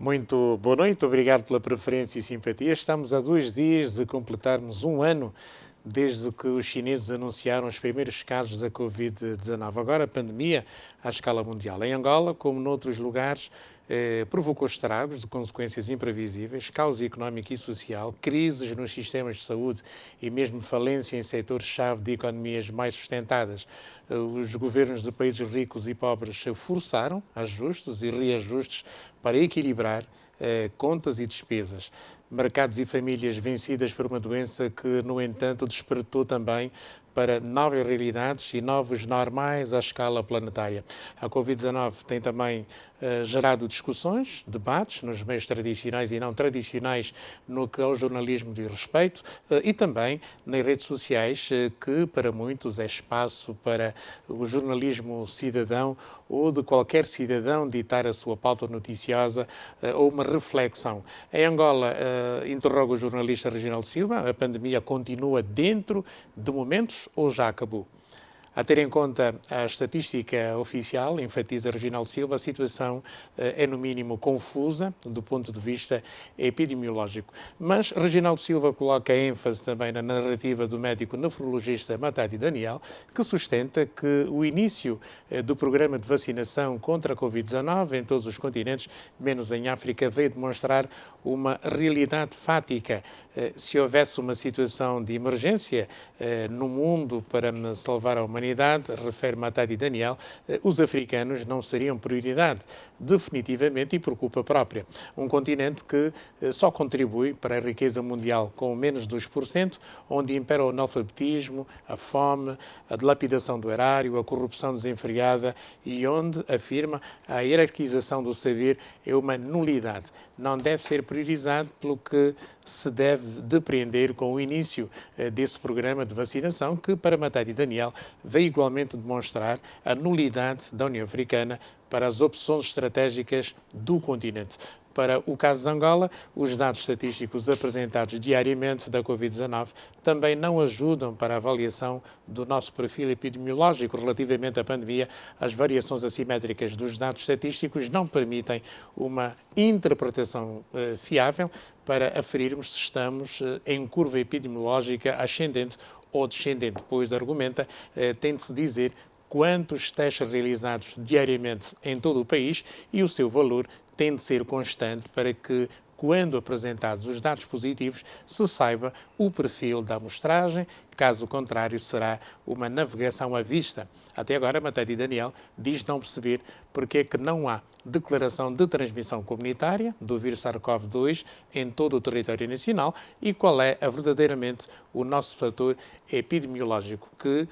Muito boa noite, obrigado pela preferência e simpatia. Estamos a 2 dias de completarmos um ano desde que os chineses anunciaram os primeiros casos da Covid-19. Agora a pandemia à escala mundial. Em Angola, como noutros lugares, provocou estragos de consequências imprevisíveis, causa económica e social, crises nos sistemas de saúde e mesmo falência em setores-chave de economias mais sustentadas. Os governos de países ricos e pobres forçaram ajustes e reajustes para equilibrar contas e despesas. Mercados e famílias vencidas por uma doença que, no entanto, despertou também para novas realidades e novos normais à escala planetária. A Covid-19 tem também gerado discussões, debates nos meios tradicionais e não tradicionais no que ao jornalismo diz respeito e também nas redes sociais, que para muitos é espaço para o jornalismo cidadão ou de qualquer cidadão ditar a sua pauta noticiosa ou uma reflexão. Em Angola, interroga o jornalista Reginaldo Silva, a pandemia continua dentro de momentos ou já acabou? A ter em conta a estatística oficial, enfatiza Reginaldo Silva, a situação é no mínimo confusa do ponto de vista epidemiológico. Mas Reginaldo Silva coloca ênfase também na narrativa do médico nefrologista Matadi Daniel, que sustenta que o início do programa de vacinação contra a Covid-19 em todos os continentes, menos em África, veio demonstrar uma realidade fática. Se houvesse uma situação de emergência no mundo para salvar a humanidade, refere Matadi Daniel, os africanos não seriam prioridade, definitivamente e por culpa própria. Um continente que só contribui para a riqueza mundial com menos de 2%, onde impera o analfabetismo, a fome, a dilapidação do erário, a corrupção desenfreada e onde, afirma, a hierarquização do saber é uma nulidade. Não deve ser priorizado, pelo que se deve depreender com o início desse programa de vacinação, que, para Matadi Daniel, veio igualmente demonstrar a nulidade da União Africana para as opções estratégicas do continente. Para o caso de Angola, os dados estatísticos apresentados diariamente da Covid-19 também não ajudam para a avaliação do nosso perfil epidemiológico relativamente à pandemia. As variações assimétricas dos dados estatísticos não permitem uma interpretação fiável para aferirmos se estamos em curva epidemiológica ascendente ou descendente, pois, argumenta, tem de se dizer quantos testes realizados diariamente em todo o país e o seu valor tem de ser constante para que, quando apresentados os dados positivos, se saiba o perfil da amostragem. Caso contrário, será uma navegação à vista. Até agora, Matadi Daniel diz não perceber porque é que não há declaração de transmissão comunitária do vírus SARS-CoV-2 em todo o território nacional e qual é verdadeiramente o nosso fator epidemiológico que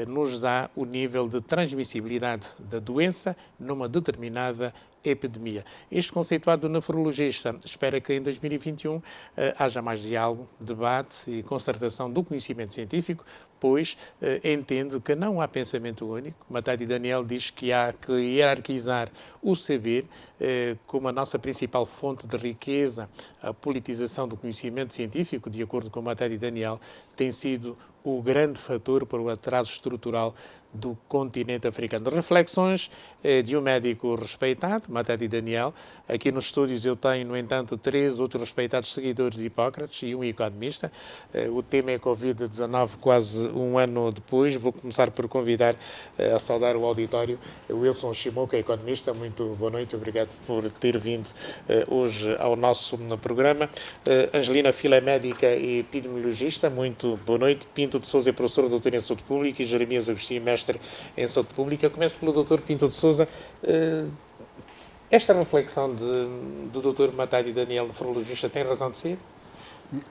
nos dá o nível de transmissibilidade da doença numa determinada epidemia. Este conceituado nefrologista espera que em 2021 haja mais diálogo, debate e concertação do conhecimento científico, pois entende que não há pensamento único. Matadi Daniel diz que há que hierarquizar o saber como a nossa principal fonte de riqueza. A politização do conhecimento científico, de acordo com Matadi Daniel, tem sido o grande fator para o atraso estrutural do continente africano. Reflexões de um médico respeitado, Matadi Daniel. Aqui nos estúdios eu tenho, no entanto, 3 outros respeitados seguidores de Hipócrates e um economista. O tema é Covid-19, quase um ano depois. Vou começar por convidar a saudar o auditório o Wilson Chimou, que é economista. Muito boa noite, obrigado por ter vindo hoje ao nosso programa. Angelina Fila é médica e epidemiologista. Muito boa noite. Pinto de Sousa é professor, doutor em saúde pública, e Jeremias Agostinho, mestre em saúde pública. Começo pelo Dr. Pinto de Sousa. Esta reflexão do Dr. Matadi Daniel, nefrologista, tem razão de ser?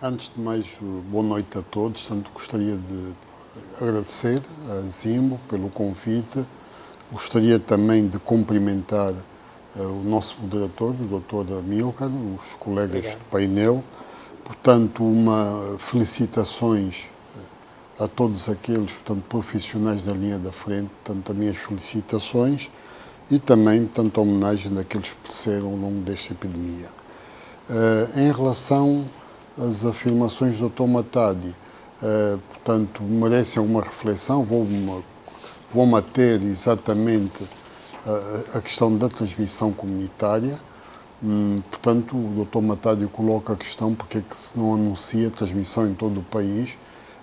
Antes de mais, boa noite a todos. Tanto gostaria de agradecer a Zimbo pelo convite. Gostaria também de cumprimentar o nosso moderador, o Dr. Amílcar, os colegas Obrigado. do painel. Portanto, felicitações a todos aqueles, profissionais da linha da frente, as minhas felicitações e também, a homenagem daqueles que pereceram ao longo desta epidemia. Em relação às afirmações do Dr. Matadi, merecem alguma reflexão. Vou manter exatamente a questão da transmissão comunitária, Portanto, o Dr. Matádio coloca a questão porque é que se não anuncia a transmissão em todo o país.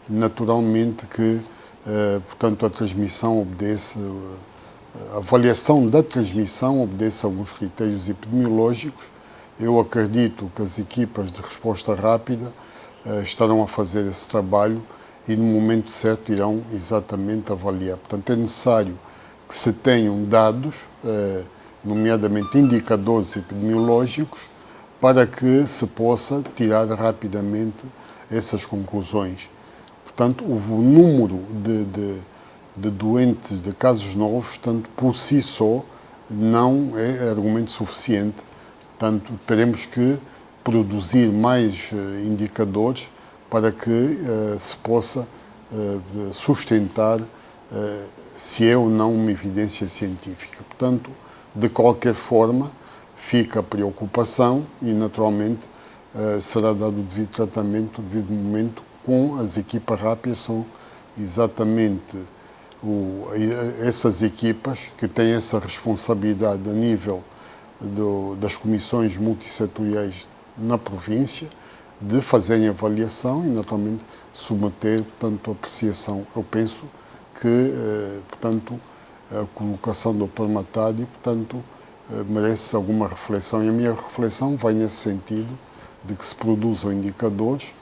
Naturalmente que, portanto, a transmissão obedece, a avaliação da transmissão obedece a alguns critérios epidemiológicos. Eu acredito que as equipas de resposta rápida estarão a fazer esse trabalho e no momento certo irão exatamente avaliar. Portanto, é necessário que se tenham dados, nomeadamente indicadores epidemiológicos, para que se possa tirar rapidamente essas conclusões. Portanto, o número de doentes, de casos novos, tanto por si só, não é argumento suficiente. Portanto, teremos que produzir mais indicadores para que se possa sustentar se é ou não uma evidência científica. Portanto, de qualquer forma, fica a preocupação e, naturalmente, será dado o devido tratamento, o devido momento, com as equipas rápidas. São exatamente essas equipas que têm essa responsabilidade a nível das comissões multissetoriais na província, de fazerem avaliação e, naturalmente, submeter, portanto, a apreciação. Eu penso que, portanto, a colocação do Dr. Matádio, portanto, merece alguma reflexão. E a minha reflexão vai nesse sentido, de que se produzam indicadores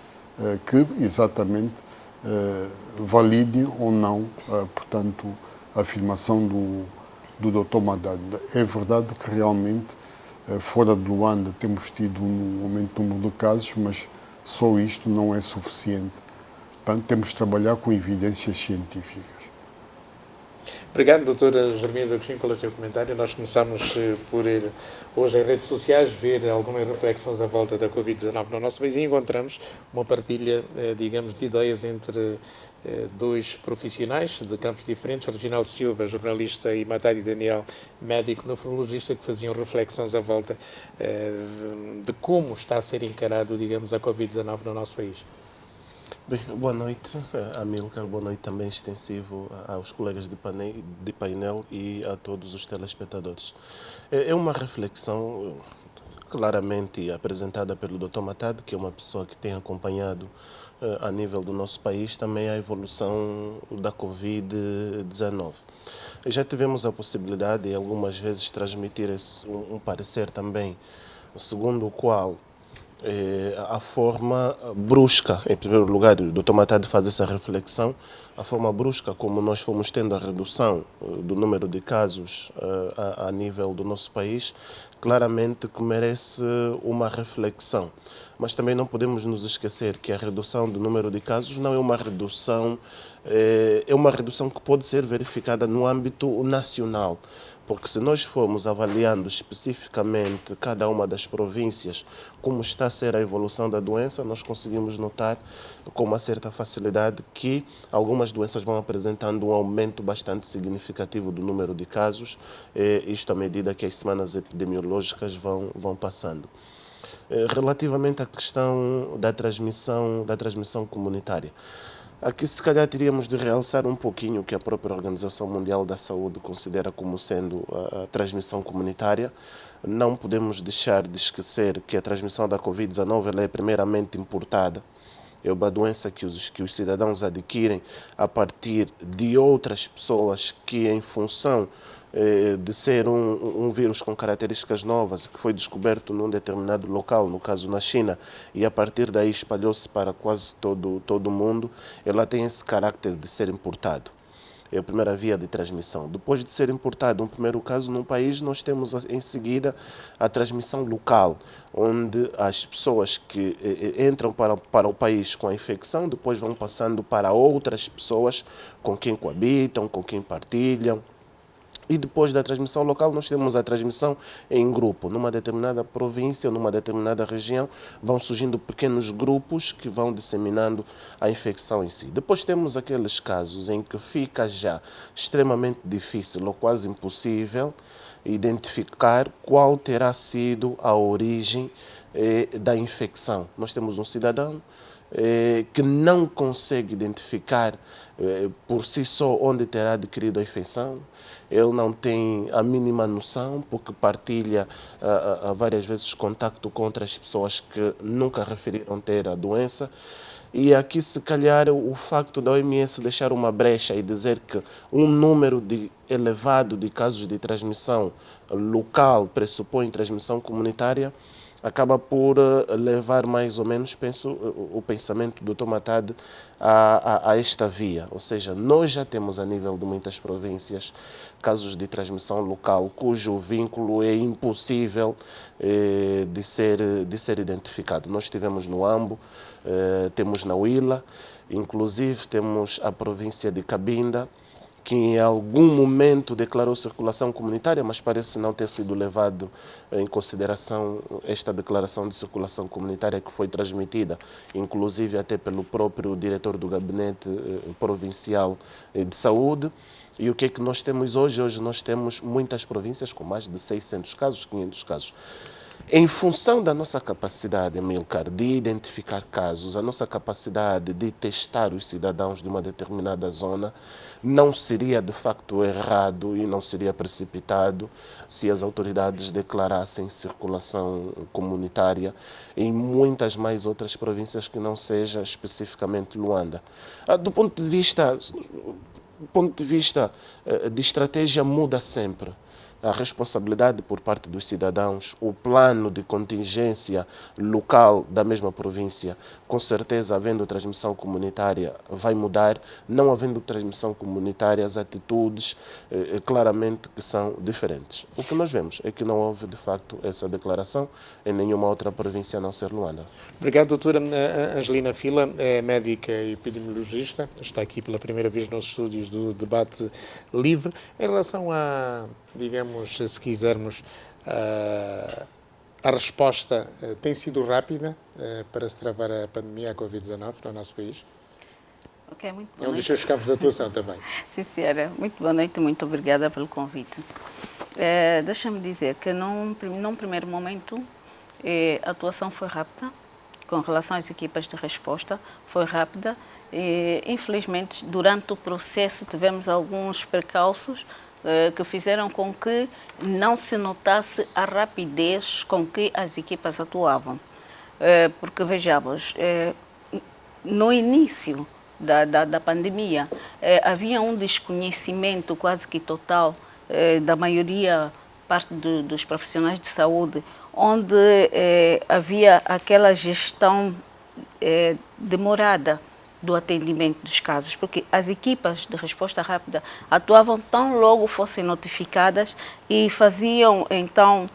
que, exatamente, validem ou não, portanto, a afirmação do Dr. Matádio. É verdade que realmente, fora de Luanda, temos tido um aumento do número de casos, mas só isto não é suficiente. Portanto, temos de trabalhar com evidências científicas. Obrigado, doutora Jeremias Agostinho, pelo seu comentário. Nós começamos por, hoje, em redes sociais, ver algumas reflexões à volta da Covid-19 no nosso país e encontramos uma partilha, digamos, de ideias entre dois profissionais de campos diferentes, Reginaldo Silva, jornalista, e Matádio Daniel, médico nefrologista, que faziam reflexões à volta de como está a ser encarado, digamos, a Covid-19 no nosso país. Bem, boa noite, Amílcar, boa noite também extensivo aos colegas de painel e a todos os telespectadores. É uma reflexão claramente apresentada pelo Dr. Matádio, que é uma pessoa que tem acompanhado a nível do nosso país também a evolução da Covid-19. Já tivemos a possibilidade de algumas vezes transmitir um parecer também, segundo o qual a forma brusca, em primeiro lugar, o Dr. Matádio faz essa reflexão, a forma brusca como nós fomos tendo a redução do número de casos a nível do nosso país, claramente que merece uma reflexão. Mas também não podemos nos esquecer que a redução do número de casos não é uma redução, é uma redução que pode ser verificada no âmbito nacional. Porque se nós formos avaliando especificamente cada uma das províncias como está a ser a evolução da doença, nós conseguimos notar com uma certa facilidade que algumas doenças vão apresentando um aumento bastante significativo do número de casos, isto à medida que as semanas epidemiológicas vão passando. Relativamente à questão da transmissão comunitária, aqui, se calhar, teríamos de realçar um pouquinho o que a própria Organização Mundial da Saúde considera como sendo a transmissão comunitária. Não podemos deixar de esquecer que a transmissão da Covid-19 ela é primeiramente importada. É uma doença que os cidadãos adquirem a partir de outras pessoas que, em função de ser um vírus com características novas, que foi descoberto num determinado local, no caso na China, e a partir daí espalhou-se para quase todo o mundo, ela tem esse caráter de ser importado. É a primeira via de transmissão. Depois de ser importado um primeiro caso num país, nós temos em seguida a transmissão local, onde as pessoas que entram para o país com a infecção, depois vão passando para outras pessoas com quem coabitam, com quem partilham. E depois da transmissão local, nós temos a transmissão em grupo. Numa determinada província, numa determinada região, vão surgindo pequenos grupos que vão disseminando a infecção em si. Depois temos aqueles casos em que fica já extremamente difícil ou quase impossível identificar qual terá sido a origem da infecção. Nós temos um cidadão que não consegue identificar por si só onde terá adquirido a infecção. Ele não tem a mínima noção, porque partilha várias vezes contacto com outras pessoas que nunca referiram ter a doença. E aqui, se calhar, o facto da OMS deixar uma brecha e dizer que um número elevado de casos de transmissão local pressupõe transmissão comunitária, acaba por levar mais ou menos, penso, o pensamento do Dr. Matade a esta via. Ou seja, nós já temos a nível de muitas províncias casos de transmissão local cujo vínculo é impossível de ser identificado. Nós tivemos no Ambo, temos na Huila, inclusive temos a província de Cabinda, que em algum momento declarou circulação comunitária, mas parece não ter sido levado em consideração esta declaração de circulação comunitária que foi transmitida, inclusive até pelo próprio diretor do Gabinete Provincial de Saúde. E o que é que nós temos hoje? Hoje nós temos muitas províncias com mais de 600 casos, 500 casos. Em função da nossa capacidade, Amilcar, de identificar casos, a nossa capacidade de testar os cidadãos de uma determinada zona, não seria de facto errado e não seria precipitado se as autoridades declarassem circulação comunitária em muitas mais outras províncias que não seja especificamente Luanda. Do ponto de vista de estratégia, muda sempre. A responsabilidade por parte dos cidadãos, o plano de contingência local da mesma província, com certeza, havendo transmissão comunitária, vai mudar. Não havendo transmissão comunitária, as atitudes claramente que são diferentes. O que nós vemos é que não houve, de facto, essa declaração em nenhuma outra província a não ser Luanda. Obrigado, doutora. Angelina Fila é médica e epidemiologista, está aqui pela primeira vez nos estúdios do Debate Livre. Em relação a, digamos, se quisermos, a resposta tem sido rápida para se travar a pandemia, a Covid-19 no nosso país? Ok, muito boa noite. É um dos seus campos de atuação também. Sim, senhora. Muito boa noite, muito obrigada pelo convite. Deixa-me dizer que num primeiro momento a atuação foi rápida, com relação às equipas de resposta, foi rápida. Infelizmente, durante o processo tivemos alguns percalços que fizeram com que não se notasse a rapidez com que as equipas atuavam. Porque, vejamos, no início da pandemia, havia um desconhecimento quase que total da maioria, parte dos profissionais de saúde, onde havia aquela gestão demorada do atendimento dos casos, porque as equipas de resposta rápida atuavam tão logo fossem notificadas e faziam, então,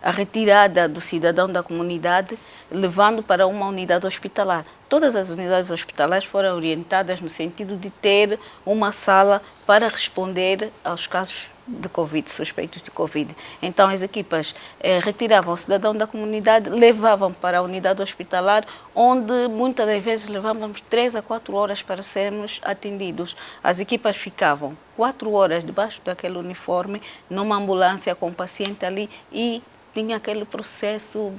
a retirada do cidadão da comunidade, levando para uma unidade hospitalar. Todas as unidades hospitalares foram orientadas no sentido de ter uma sala para responder aos casos de Covid, suspeitos de Covid. Então, as equipas retiravam o cidadão da comunidade, levavam para a unidade hospitalar, onde muitas das vezes levávamos 3 a 4 horas para sermos atendidos. As equipas ficavam 4 horas debaixo daquele uniforme, numa ambulância com o paciente ali, e tinha aquele processo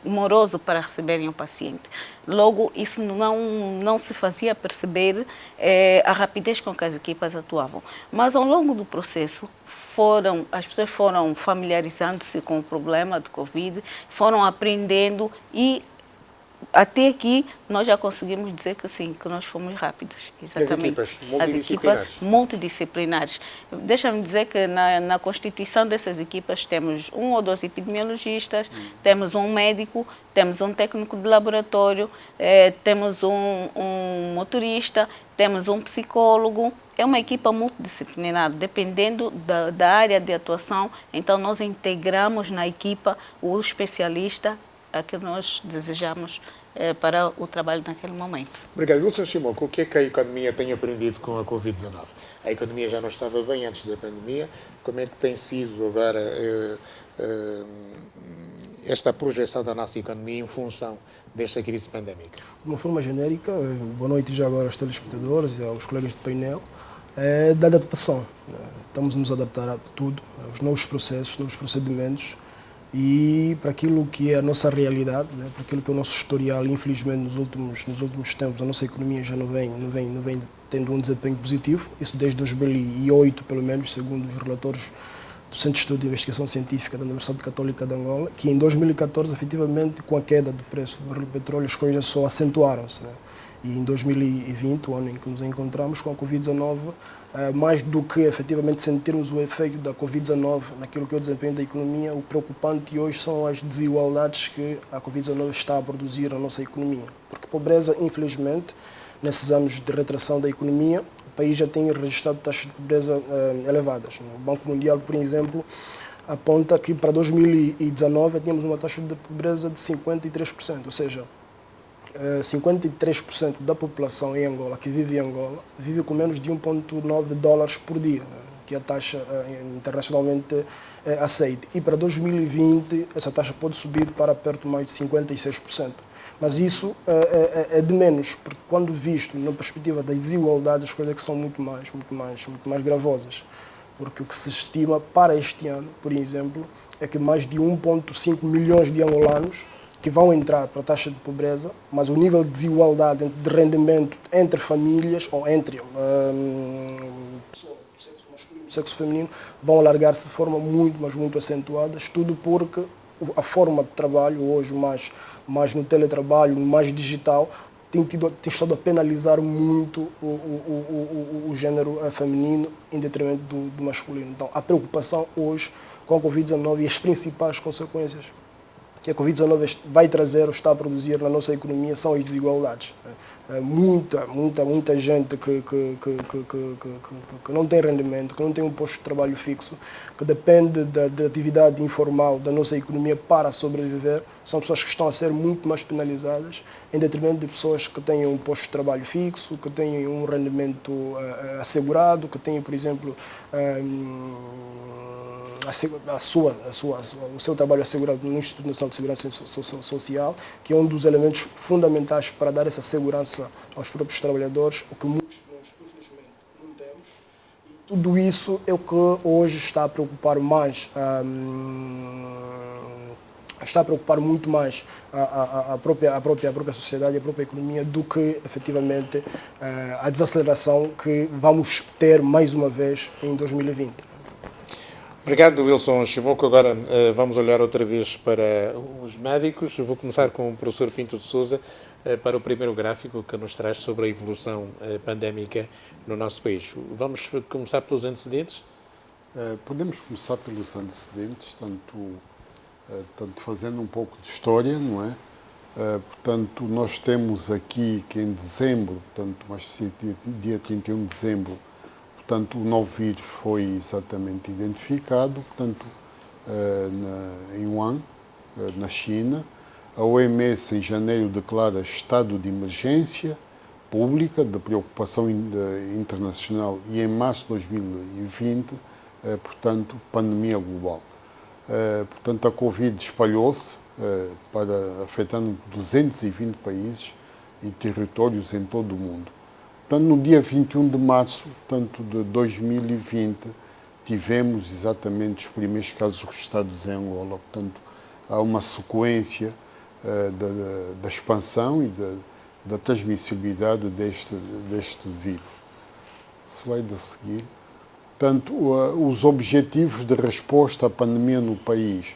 moroso para receberem o paciente. Logo, isso não se fazia perceber a rapidez com que as equipas atuavam. Mas, ao longo do processo, as pessoas foram familiarizando-se com o problema do Covid, foram aprendendo e até aqui nós já conseguimos dizer que sim, que nós fomos rápidos. Exatamente. As equipas multidisciplinares. Deixa-me dizer que na constituição dessas equipas temos 1 ou 2 epidemiologistas, temos um médico, temos um técnico de laboratório, temos um motorista, temos um psicólogo. É uma equipa multidisciplinar, dependendo da área de atuação. Então, nós integramos na equipa o especialista a que nós desejamos para o trabalho naquele momento. Obrigado. Wilson Chimoco, o que é que a economia tem aprendido com a Covid-19? A economia já não estava bem antes da pandemia. Como é que tem sido agora esta projeção da nossa economia em função desta crise pandémica? De uma forma genérica, boa noite já agora aos telespectadores e aos colegas de painel. Da adaptação. Estamos a nos adaptar a tudo, aos novos processos, novos procedimentos. E para aquilo que é a nossa realidade, né, para aquilo que é o nosso historial, infelizmente nos últimos tempos a nossa economia já não vem tendo um desempenho positivo, isso desde 2008 pelo menos, segundo os relatórios do Centro de Estudo e Investigação Científica da Universidade Católica de Angola, que em 2014, efetivamente, com a queda do preço do barril de petróleo, as coisas só acentuaram-se, né? E em 2020, o ano em que nos encontramos com a Covid-19, mais do que efetivamente sentirmos o efeito da Covid-19 naquilo que é o desempenho da economia, o preocupante hoje são as desigualdades que a Covid-19 está a produzir na nossa economia. Porque pobreza, infelizmente, nesses anos de retração da economia, o país já tem registrado taxas de pobreza elevadas. O Banco Mundial, por exemplo, aponta que para 2019 tínhamos uma taxa de pobreza de 53%, ou seja, 53% da população em Angola, que vive em Angola, vive com menos de 1,9 dólares por dia, que é a taxa internacionalmente aceita. E para 2020, essa taxa pode subir para perto mais de 56%. Mas isso é de menos, porque quando visto na perspectiva das desigualdades, as coisas que são muito mais gravosas. Porque o que se estima para este ano, por exemplo, é que mais de 1,5 milhões de angolanos que vão entrar para a taxa de pobreza, mas o nível de desigualdade de rendimento entre famílias ou entre pessoas do sexo masculino e do sexo feminino vão alargar-se de forma muito acentuada, tudo porque a forma de trabalho hoje mais no teletrabalho, mais digital, tem estado a penalizar muito o género feminino em detrimento do masculino. Então, a preocupação hoje com a Covid-19 e as principais consequências que a Covid-19 vai trazer ou está a produzir na nossa economia são as desigualdades. Muita gente que não tem rendimento, que não tem um posto de trabalho fixo, que depende da atividade informal da nossa economia para sobreviver, são pessoas que estão a ser muito mais penalizadas em detrimento de pessoas que têm um posto de trabalho fixo, que têm um rendimento assegurado, que têm, por exemplo, o seu trabalho assegurado no Instituto Nacional de Segurança Social, que é um dos elementos fundamentais para dar essa segurança aos próprios trabalhadores, o que muitos de nós, infelizmente, não temos. E tudo isso é o que hoje está a preocupar mais, muito mais a própria sociedade, a própria economia, do que, efetivamente, a desaceleração que vamos ter mais uma vez em 2020. Obrigado, Wilson Chimoco. Agora vamos olhar outra vez para os médicos. Eu vou começar com o professor Pinto de Sousa para o primeiro gráfico que nos traz sobre a evolução pandémica no nosso país. Vamos começar pelos antecedentes? Podemos começar pelos antecedentes, tanto fazendo um pouco de história, não é? Portanto, nós temos aqui que em dezembro, mas dia 31 de dezembro, portanto, o novo vírus foi exatamente identificado, portanto, em Wuhan, na China. A OMS, em janeiro, declara estado de emergência pública de preocupação internacional e, em março de 2020, portanto, pandemia global. Portanto, a Covid espalhou-se, afetando 220 países e territórios em todo o mundo. Portanto, no dia 21 de março de 2020, tivemos exatamente os primeiros casos registrados em Angola. Portanto, há uma sequência da expansão e da transmissibilidade deste vírus. Slide a seguir. Portanto, os objetivos de resposta à pandemia no país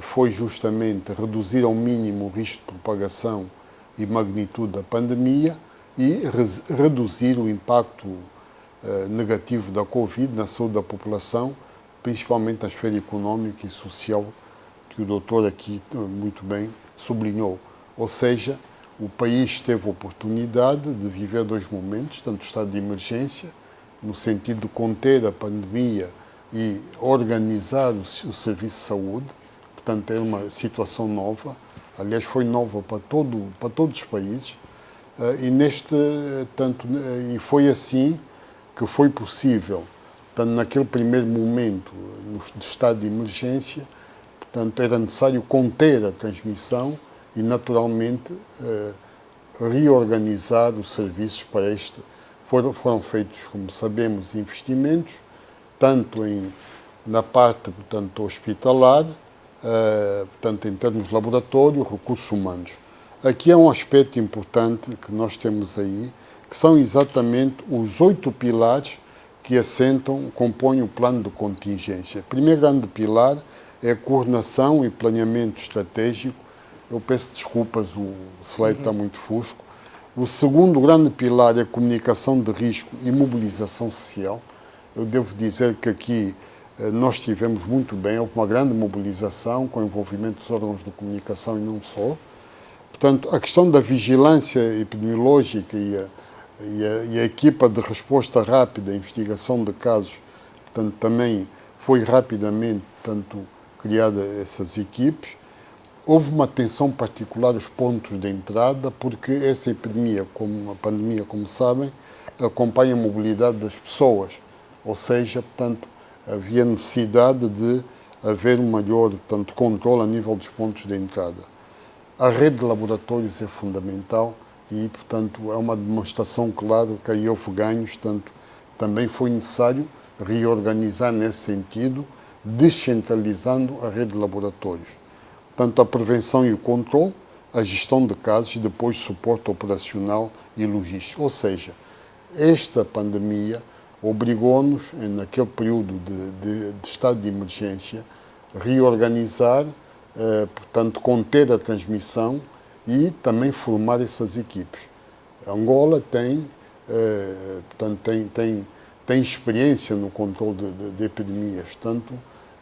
foi justamente reduzir ao mínimo o risco de propagação e magnitude da pandemia, e reduzir o impacto negativo da Covid na saúde da população, principalmente na esfera económica e social, que o doutor aqui muito bem sublinhou. Ou seja, o país teve a oportunidade de viver dois momentos, tanto o estado de emergência, no sentido de conter a pandemia e organizar o serviço de saúde. Portanto, é uma situação nova, aliás, foi nova para todos os países. E foi assim que foi possível, portanto, naquele primeiro momento, no estado de emergência, portanto, era necessário conter a transmissão e, naturalmente, reorganizar os serviços para este. Foram feitos, como sabemos, investimentos, tanto na parte, portanto, hospitalar, portanto, em termos de laboratório, recursos humanos. Aqui é um aspecto importante que nós temos aí, que são exatamente os 8 pilares que compõem o plano de contingência. O primeiro grande pilar é a coordenação e planeamento estratégico. Eu peço desculpas, o slide está muito fusco. O segundo grande pilar é a comunicação de risco e mobilização social. Eu devo dizer que aqui nós estivemos muito bem, houve uma grande mobilização com o envolvimento dos órgãos de comunicação e não só. Portanto, a questão da vigilância epidemiológica e a equipa de resposta rápida à investigação de casos, portanto, também foi rapidamente, criada essas equipes. Houve uma atenção particular aos pontos de entrada, porque essa epidemia, como a pandemia, como sabem, acompanha a mobilidade das pessoas. Ou seja, portanto, havia necessidade de haver um maior, controle a nível dos pontos de entrada. A rede de laboratórios é fundamental e, portanto, é uma demonstração clara que aí houve ganhos, também foi necessário reorganizar nesse sentido, descentralizando a rede de laboratórios. Portanto, a prevenção e o controle, a gestão de casos e depois suporte operacional e logístico. Ou seja, esta pandemia obrigou-nos, naquele período de estado de emergência, reorganizar, portanto, conter a transmissão e também formar essas equipes. A Angola tem experiência no controle de epidemias,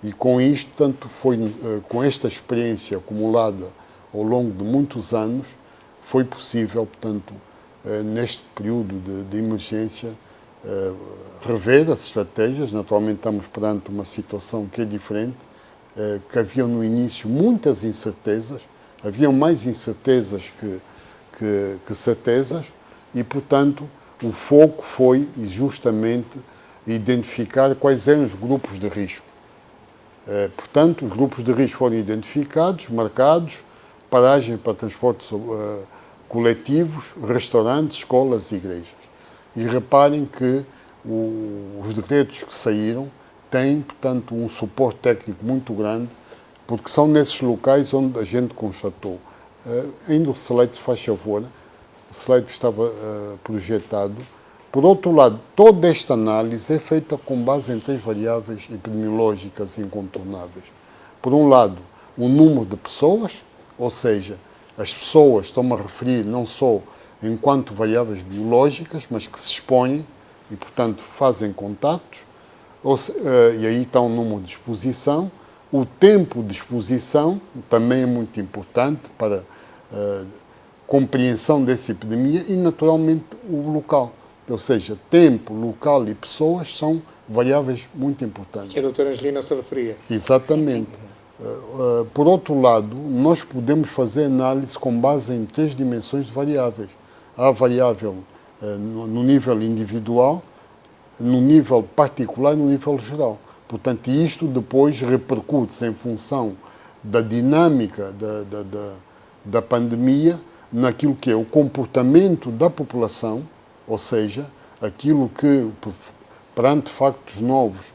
e com isto, com esta experiência acumulada ao longo de muitos anos, foi possível, portanto, neste período de emergência, rever as estratégias. Naturalmente estamos perante uma situação que é diferente, que havia no início muitas incertezas, haviam mais incertezas que certezas e, portanto, o foco foi justamente identificar quais eram os grupos de risco. Portanto, os grupos de risco foram identificados, marcados, paragem para transportes coletivos, restaurantes, escolas e igrejas. E reparem que os decretos que saíram têm, portanto, um suporte técnico muito grande, porque são nesses locais onde a gente constatou. Ainda o slide, se faz favor, o slide que estava projetado. Por outro lado, toda esta análise é feita com base em 3 variáveis epidemiológicas incontornáveis. Por um lado, o número de pessoas, ou seja, as pessoas, estão-me a referir não só enquanto variáveis biológicas, mas que se expõem e, portanto, fazem contactos, e aí está o número de exposição. O tempo de exposição também é muito importante para a compreensão dessa epidemia e, naturalmente, o local. Ou seja, tempo, local e pessoas são variáveis muito importantes. Que a doutora Angelina se referia. Exatamente. Sim. Por outro lado, nós podemos fazer análise com base em 3 dimensões de variáveis. Há a variável no nível individual, no nível particular e no nível geral. Portanto, isto depois repercute em função da dinâmica da pandemia naquilo que é o comportamento da população, ou seja, aquilo que, perante factos novos,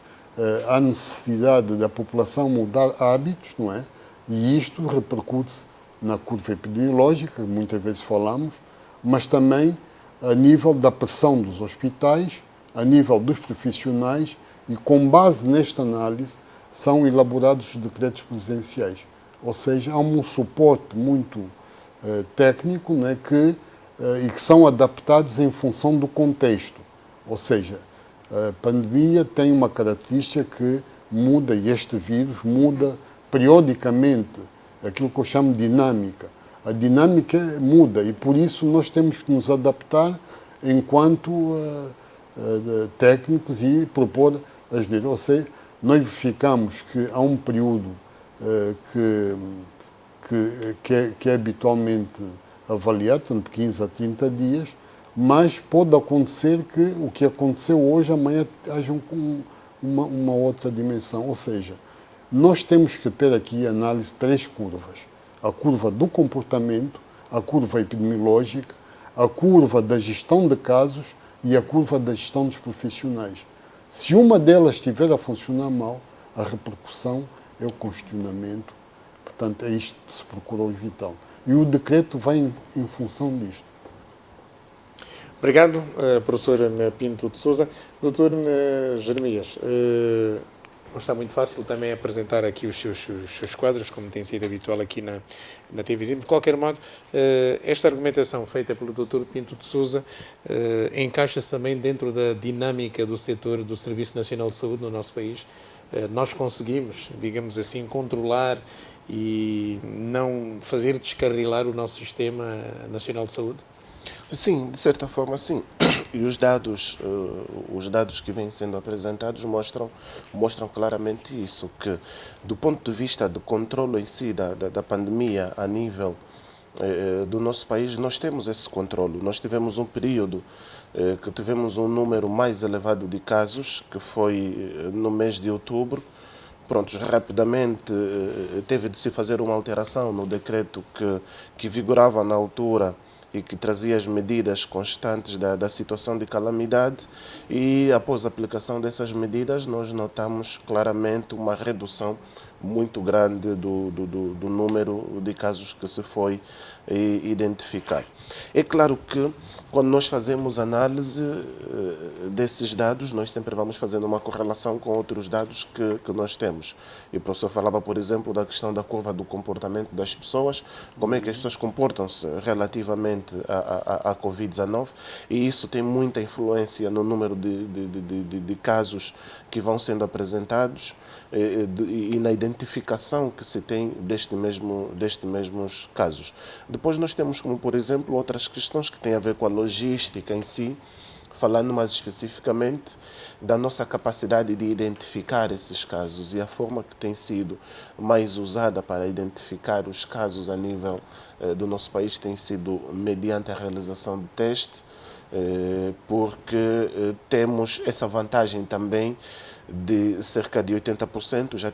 há necessidade da população mudar hábitos, não é? E isto repercute na curva epidemiológica, que muitas vezes falamos, mas também a nível da pressão dos hospitais, a nível dos profissionais, e com base nesta análise são elaborados os decretos presidenciais. Ou seja, há um suporte muito técnico, não é, e que são adaptados em função do contexto. Ou seja, a pandemia tem uma característica que muda, e este vírus muda periodicamente, aquilo que eu chamo de dinâmica. A dinâmica muda e, por isso, nós temos que nos adaptar enquanto técnicos e propor as medidas. Ou seja, nós verificamos que há um período que é habitualmente avaliado, de 15 a 30 dias, mas pode acontecer que o que aconteceu hoje, amanhã haja uma outra dimensão. Ou seja, nós temos que ter aqui análise de 3 curvas. A curva do comportamento, a curva epidemiológica, a curva da gestão de casos e a curva da gestão dos profissionais. Se uma delas estiver a funcionar mal, a repercussão é o congestionamento portanto, é isto que se procurou evitar. E o decreto vai em função disto. Obrigado, professor Pinto de Sousa. Doutor Jeremias, não está muito fácil também apresentar aqui os seus quadros, como tem sido habitual aqui na televisão. De qualquer modo, esta argumentação feita pelo doutor Pinto de Sousa encaixa-se também dentro da dinâmica do setor do Serviço Nacional de Saúde no nosso país. Nós conseguimos, digamos assim, controlar e não fazer descarrilar o nosso Sistema Nacional de Saúde? Sim, de certa forma, sim. E os dados que vêm sendo apresentados mostram claramente isso, que do ponto de vista do controle em si da pandemia a nível do nosso país, nós temos esse controle. Nós tivemos um período que tivemos um número mais elevado de casos, que foi no mês de outubro. Prontos, rapidamente teve de se fazer uma alteração no decreto que vigorava na altura e que trazia as medidas constantes da situação de calamidade, e após a aplicação dessas medidas nós notamos claramente uma redução muito grande do número de casos que se foi identificar. É claro que quando nós fazemos análise desses dados, nós sempre vamos fazendo uma correlação com outros dados que nós temos. E o professor falava, por exemplo, da questão da curva do comportamento das pessoas, como é que as pessoas comportam-se relativamente à Covid-19, e isso tem muita influência no número de casos que vão sendo apresentados e na identificação que se tem destes mesmos casos. Depois nós temos, como por exemplo, outras questões que têm a ver com a logística em si, falando mais especificamente da nossa capacidade de identificar esses casos, e a forma que tem sido mais usada para identificar os casos a nível do nosso país tem sido mediante a realização de teste, porque temos essa vantagem também de cerca de 80%, já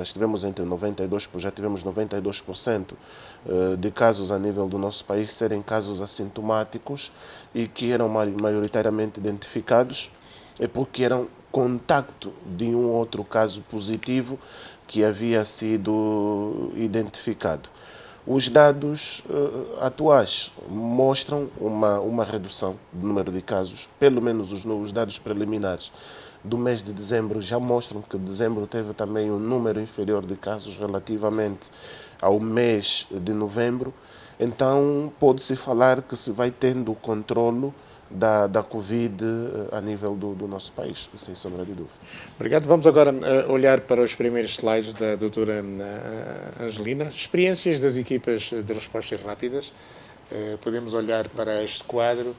estivemos entre 92%, já tivemos 92% de casos a nível do nosso país serem casos assintomáticos e que eram maioritariamente identificados porque eram contacto de um outro caso positivo que havia sido identificado. Os dados atuais mostram uma redução do número de casos, pelo menos os dados preliminares do mês de dezembro já mostram que dezembro teve também um número inferior de casos relativamente ao mês de novembro. Então, pode-se falar que se vai tendo o controlo da Covid a nível do nosso país, sem sombra de dúvida. Obrigado. Vamos agora olhar para os primeiros slides da doutora Angelina. Experiências das equipas de respostas rápidas. Podemos olhar para este quadro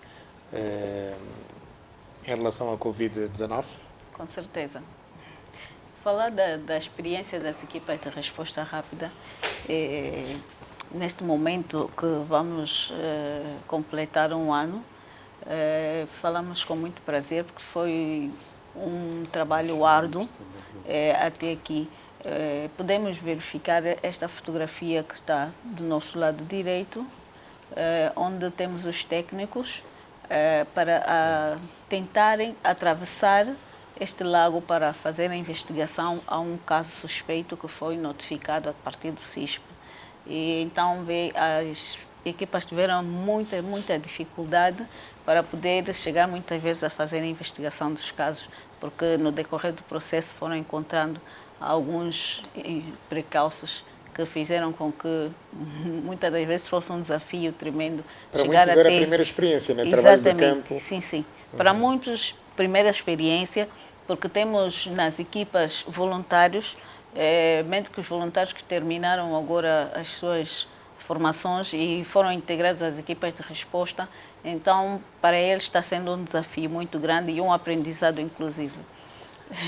em relação à Covid-19? Com certeza. Falar da experiência das equipas de resposta rápida, neste momento que vamos completar um ano, falamos com muito prazer, porque foi um trabalho árduo até aqui. Podemos verificar esta fotografia que está do nosso lado direito, onde temos os técnicos para tentarem atravessar este lago para fazer a investigação a um caso suspeito que foi notificado a partir do CISP. E então as equipas tiveram muita dificuldade para poder chegar muitas vezes a fazer a investigação dos casos, porque no decorrer do processo foram encontrando alguns precalços que fizeram com que muitas das vezes fosse um desafio tremendo. Para chegar muitos era a primeira experiência, né? Trabalho de campo. Sim. Para muitos, primeira experiência, porque temos nas equipas voluntários, médicos voluntários que terminaram agora as suas formações e foram integrados às equipas de resposta. Então, para eles está sendo um desafio muito grande e um aprendizado inclusive.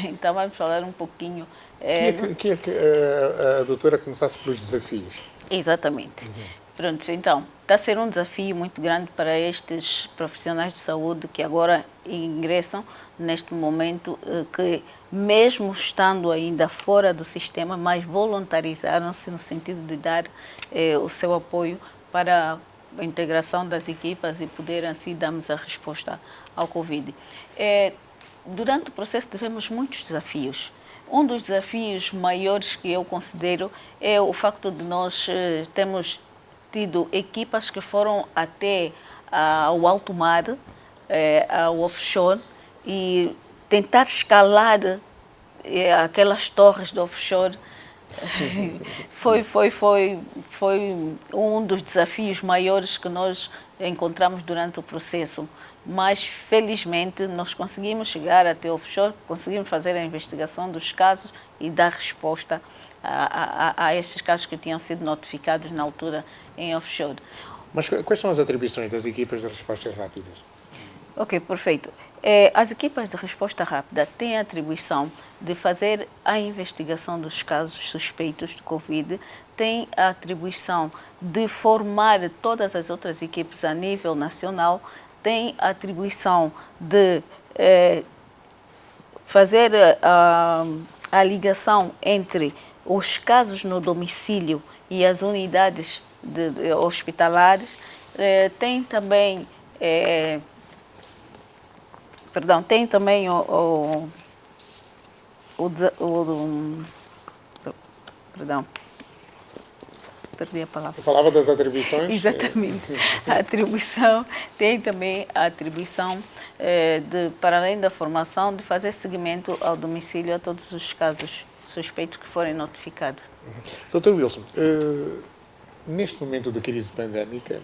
Então, vamos falar um pouquinho... Queria que a doutora começasse pelos desafios. Exatamente. Pronto, então, está a ser um desafio muito grande para estes profissionais de saúde que agora ingressam neste momento, que mesmo estando ainda fora do sistema, mas voluntarizaram-se no sentido de dar o seu apoio para a integração das equipas e poder assim darmos a resposta ao Covid. Durante o processo tivemos muitos desafios. um dos desafios maiores que eu considero é o facto de nós termos tido equipas que foram até ao alto mar, ao offshore, e tentar escalar aquelas torres do offshore foi um dos desafios maiores que nós encontramos durante o processo. Mas, felizmente, nós conseguimos chegar até o offshore, conseguimos fazer a investigação dos casos e dar resposta a estes casos que tinham sido notificados na altura em offshore. Mas quais são as atribuições das equipas de respostas rápidas? Ok, perfeito. As equipas de resposta rápida têm a atribuição de fazer a investigação dos casos suspeitos de Covid, têm a atribuição de formar todas as outras equipes a nível nacional, têm a atribuição de fazer a ligação entre os casos no domicílio e as unidades hospitalares, tem também perdi a palavra. Eu falava das atribuições? Exatamente. A atribuição tem também a atribuição para além da formação, de fazer seguimento ao domicílio a todos os casos suspeitos que forem notificados. Dr. Wilson, neste momento de crise pandémica,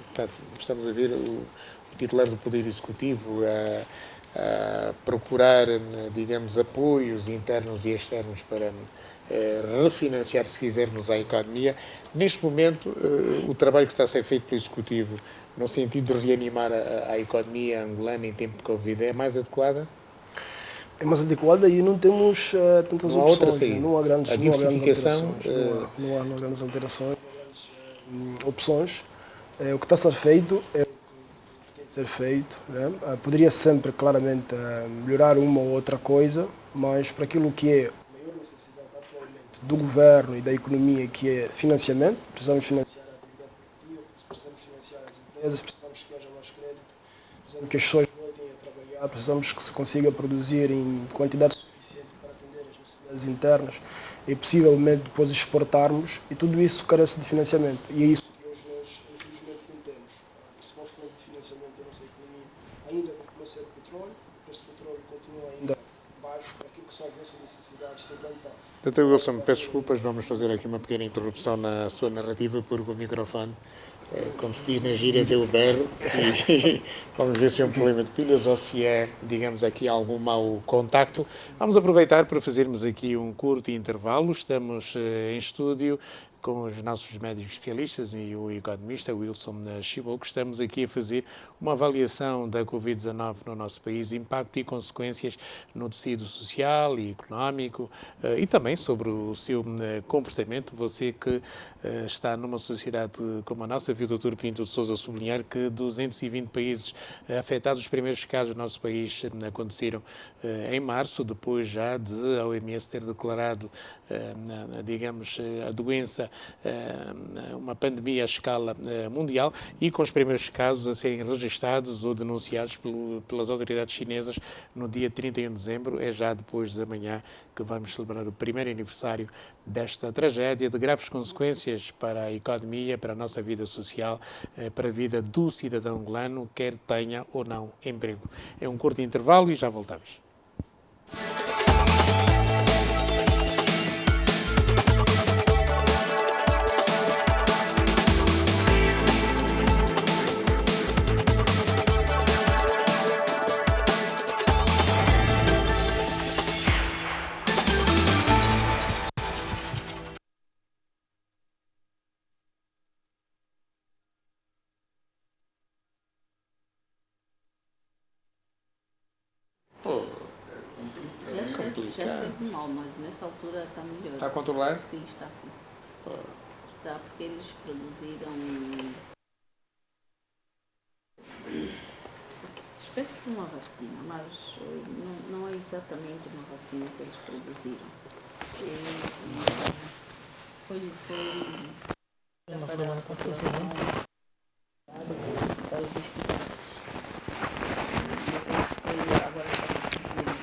estamos a ver o titular do Poder Executivo a procurar, digamos, apoios internos e externos para refinanciar, se quisermos, a economia. Neste momento, o trabalho que está a ser feito pelo Executivo, no sentido de reanimar a economia angolana em tempo de Covid, é mais adequada? É mais adequada e não temos tantas não há opções. Outra saída. Não há grandes, a diversificação, não há grandes alterações, não há grandes opções. O que está a ser feito é o que tem de ser feito. Né? Poderia sempre, claramente, melhorar uma ou outra coisa, mas para aquilo que é a maior necessidade atualmente do governo e da economia, que é financiamento, precisamos financiar a atividade produtiva, precisamos financiar as empresas, precisamos que haja mais crédito, precisamos que as pessoas voltem a trabalhar, precisamos que se consiga produzir em quantidade suficiente para atender as necessidades internas e possivelmente depois exportarmos, e tudo isso carece de financiamento. E é isso que hoje nós, infelizmente, não temos. O principal fonte de financiamento da nossa economia ainda continua a ser o petróleo, o preço do petróleo continua ainda baixo para aquilo que são as nossas necessidades sem tanta. Dr. Wilson, peço desculpas, vamos fazer aqui uma pequena interrupção na sua narrativa, porque o microfone, como se diz na gíria, deu o berro, e vamos ver se é um problema de pilhas ou se é, digamos, aqui algum mau contacto. Vamos aproveitar para fazermos aqui um curto intervalo. Estamos em estúdio com os nossos médicos especialistas e o economista Wilson Chibouco. Estamos aqui a fazer uma avaliação da Covid-19 no nosso país, impacto e consequências no tecido social e económico, e também sobre o seu comportamento. Você que está numa sociedade como a nossa, viu o Dr. Pinto de Sousa sublinhar que 220 países afetados, os primeiros casos no nosso país aconteceram em março, depois já de a OMS ter declarado, digamos, a doença uma pandemia à escala mundial, e com os primeiros casos a serem registados ou denunciados pelas autoridades chinesas no dia 31 de dezembro. É já depois de amanhã que vamos celebrar o primeiro aniversário desta tragédia de graves consequências para a economia, para a nossa vida social, para a vida do cidadão angolano, quer tenha ou não emprego. É um curto intervalo e já voltamos. Já esteve mal, mas nessa altura está melhor. Está a controlar? Sim, está sim. Está porque eles produziram espécie de uma vacina, mas não é exatamente uma vacina que eles produziram. Foi para a população para os hospitais. Agora está produzindo.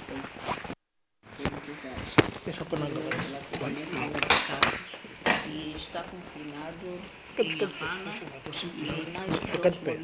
Deixa eu pôr na Trocar de pé.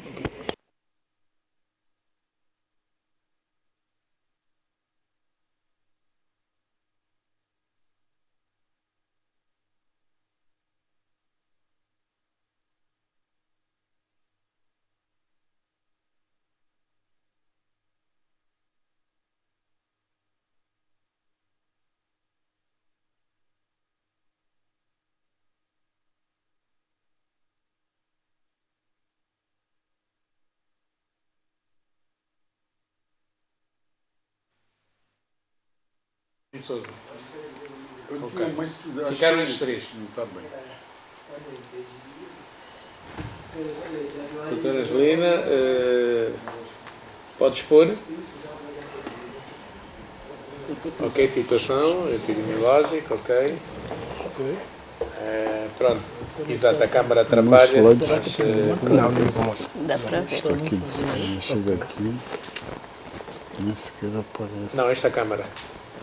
Sousa. Eu Ok. tinha mais, acho Ficaram que- estes três. Está bem. Doutora Angelina, pode expor? Ok, situação epidemiológica, ok. Pronto, exato, a Câmara atrapalha, slides. mas Não, não incomoda. Dá para ver. Isto aqui de cima, chega aqui, nem sequer aparece. não, esta Câmara.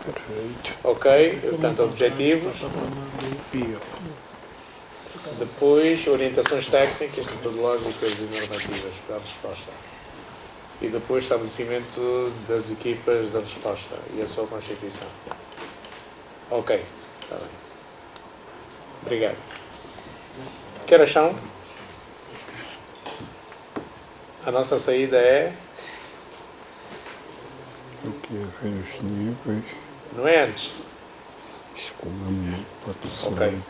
Perfeito. Ok, portanto, objetivos. Depois, orientações técnicas, metodológicas e normativas para a resposta. E depois, estabelecimento das equipas de resposta e a sua constituição. Ok, está bem. Obrigado. Que horas são? A nossa saída é... Aqui é ver os níveis. Não é antes? Isto como é muito para Ok, slides. está bem.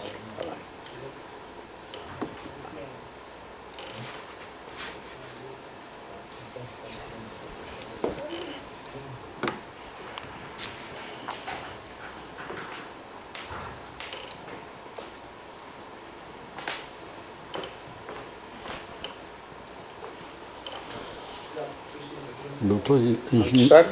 Doutor, Começar?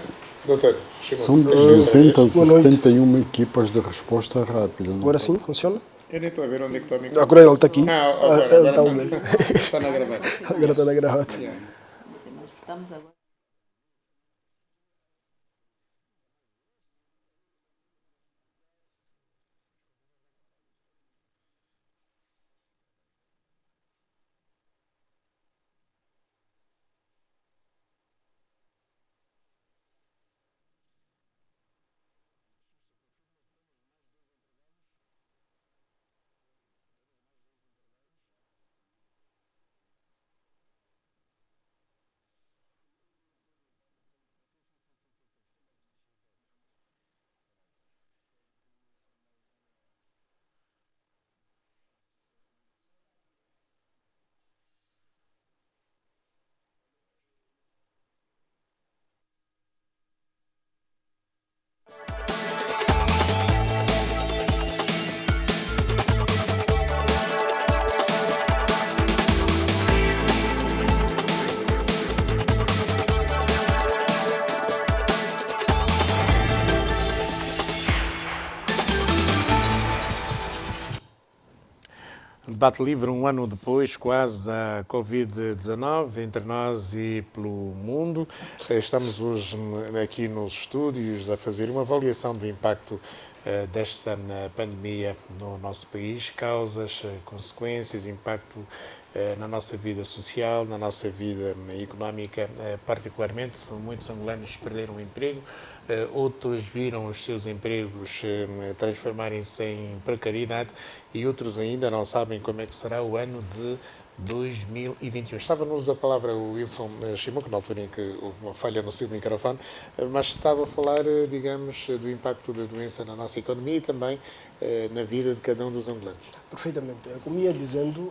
Doutor, chegou. são Deixa eu ver. 271 equipas de resposta rápida. não? Agora sim, funciona? Eu nem estou a ver onde é que está o microfone. Agora ele está aqui. Agora Ele está está, onde? está na gravata. Agora está na gravata. Estamos agora. Debate livre um ano depois, quase, da Covid-19, entre nós e pelo mundo. Estamos hoje aqui nos estúdios a fazer uma avaliação do impacto desta pandemia no nosso país, causas, consequências, impacto na nossa vida social, na nossa vida económica, particularmente. Muitos angolanos perderam o emprego, outros viram os seus empregos transformarem-se em precariedade e outros ainda não sabem como é que será o ano de 2021. Estava no uso da palavra o Wilson Chimoco, na altura em que houve uma falha no seu microfone, mas estava a falar, digamos, do impacto da doença na nossa economia e também na vida de cada um dos angolanos. Perfeitamente. Como ia dizendo,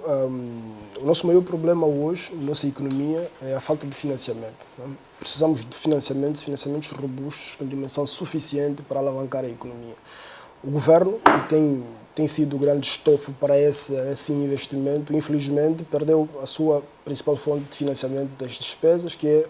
o nosso maior problema hoje, na nossa economia, é a falta de financiamento. Não? Precisamos de financiamentos robustos, com dimensão suficiente para alavancar a economia. O governo, que tem sido o grande estofo para esse investimento, infelizmente perdeu a sua principal fonte de financiamento das despesas, que é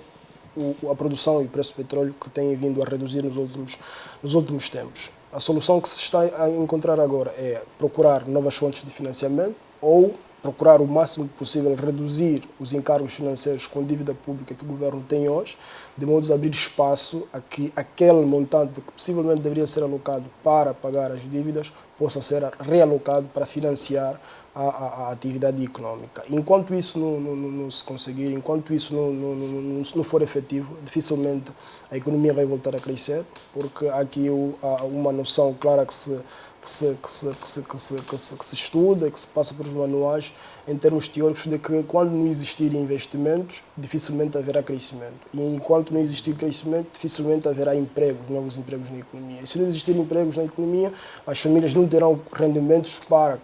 a produção e o preço do petróleo, que tem vindo a reduzir nos últimos tempos. A solução que se está a encontrar agora é procurar novas fontes de financiamento ou procurar o máximo possível reduzir os encargos financeiros com dívida pública que o governo tem hoje, de modo a abrir espaço a que aquele montante que possivelmente deveria ser alocado para pagar as dívidas possa ser realocado para financiar a atividade econômica. Enquanto isso não se conseguir, enquanto isso não for efetivo, dificilmente a economia vai voltar a crescer, porque há aqui uma noção clara que se estuda, que se passa pelos manuais, em termos teóricos, de que quando não existirem investimentos, dificilmente haverá crescimento. E enquanto não existir crescimento, dificilmente haverá empregos, novos empregos na economia. E se não existirem empregos na economia, as famílias não terão rendimentos para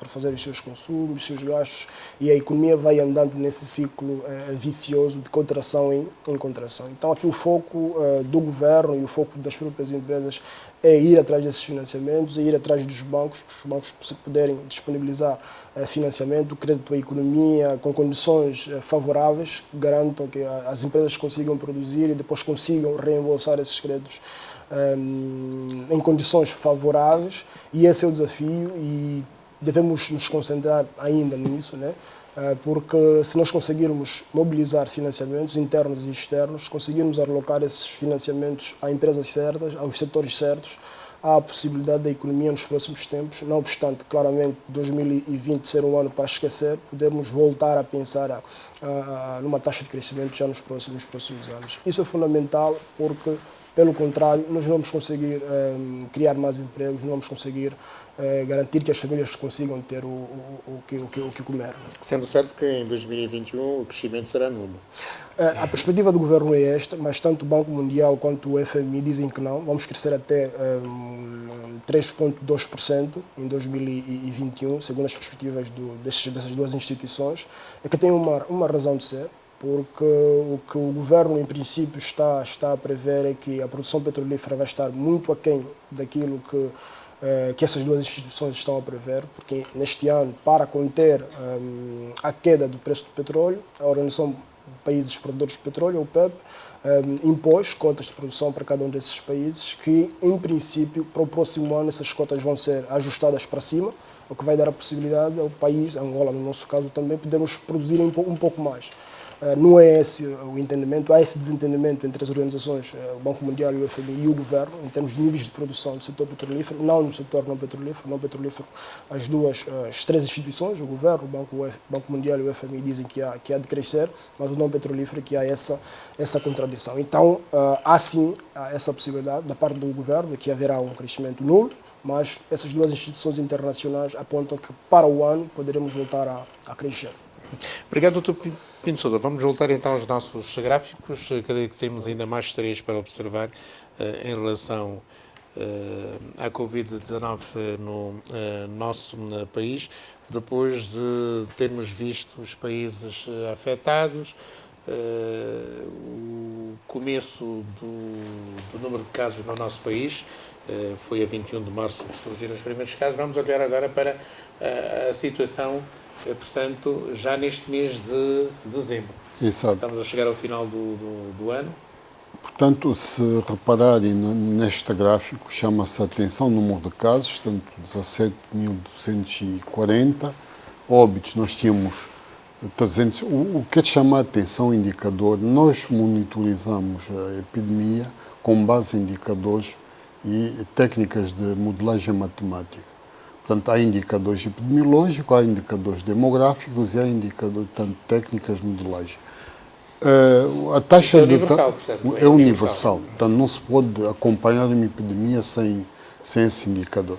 fazer os seus consumos, os seus gastos, e a economia vai andando nesse ciclo vicioso de contração em contração. Então aqui o foco do governo e o foco das próprias empresas é ir atrás desses financiamentos, é ir atrás dos bancos, que os bancos, se puderem disponibilizar financiamento, crédito à economia, com condições favoráveis, que garantam que as empresas consigam produzir e depois consigam reembolsar esses créditos em condições favoráveis. E esse é o desafio e devemos nos concentrar ainda nisso, né? Porque se nós conseguirmos mobilizar financiamentos internos e externos, conseguirmos alocar esses financiamentos a empresas certas, aos setores certos, há a possibilidade da economia nos próximos tempos, não obstante, claramente, 2020 ser um ano para esquecer, podermos voltar a pensar numa taxa de crescimento já nos próximos anos. Isso é fundamental porque, pelo contrário, nós não vamos conseguir criar mais empregos, não vamos conseguir garantir que as famílias consigam ter o que comer. Sendo certo que em 2021 o crescimento será nulo. A perspectiva do governo é esta, mas tanto o Banco Mundial quanto o FMI dizem que não. Vamos crescer até 3,2% em 2021, segundo as perspectivas dessas duas instituições, é que tem uma razão de ser, porque o que o governo, em princípio, está a prever é que a produção petrolífera vai estar muito aquém daquilo que essas duas instituições estão a prever, porque neste ano, para conter a queda do preço do petróleo, a Organização de Países Produtores de Petróleo, a OPEP, impôs cotas de produção para cada um desses países, que, em princípio, para o próximo ano, essas cotas vão ser ajustadas para cima, o que vai dar a possibilidade ao país, Angola, no nosso caso também, podermos produzir um pouco mais. Não é esse o entendimento, há esse desentendimento entre as organizações, o Banco Mundial e o FMI e o Governo, em termos de níveis de produção do setor petrolífero, não no setor não petrolífero, as três instituições, o Governo, o Banco Mundial e o FMI dizem que há de crescer, mas o não petrolífero que há essa contradição. Então, há sim essa possibilidade da parte do Governo de que haverá um crescimento nulo, mas essas duas instituições internacionais apontam que para o ano poderemos voltar a crescer. Obrigado, Dr. Pinto Sousa. Vamos voltar então aos nossos gráficos. Creio que temos ainda mais três para observar em relação à Covid-19 no nosso país, depois de termos visto os países afetados, o começo do número de casos no nosso país, foi a 21 de março que surgiram os primeiros casos. Vamos olhar agora para a situação, portanto, já neste mês de dezembro. Exato. Estamos a chegar ao final do ano. Portanto, se repararem neste gráfico, chama-se a atenção o número de casos, portanto, 17.240, óbitos, nós tínhamos 300. O que chama a atenção, o indicador, nós monitorizamos a epidemia com base em indicadores e técnicas de modelagem matemática. Portanto, há indicadores epidemiológicos, há indicadores demográficos e há indicadores, portanto, técnicas de modelagem. A taxa é universal, é universal, portanto, não se pode acompanhar uma epidemia sem esse indicador.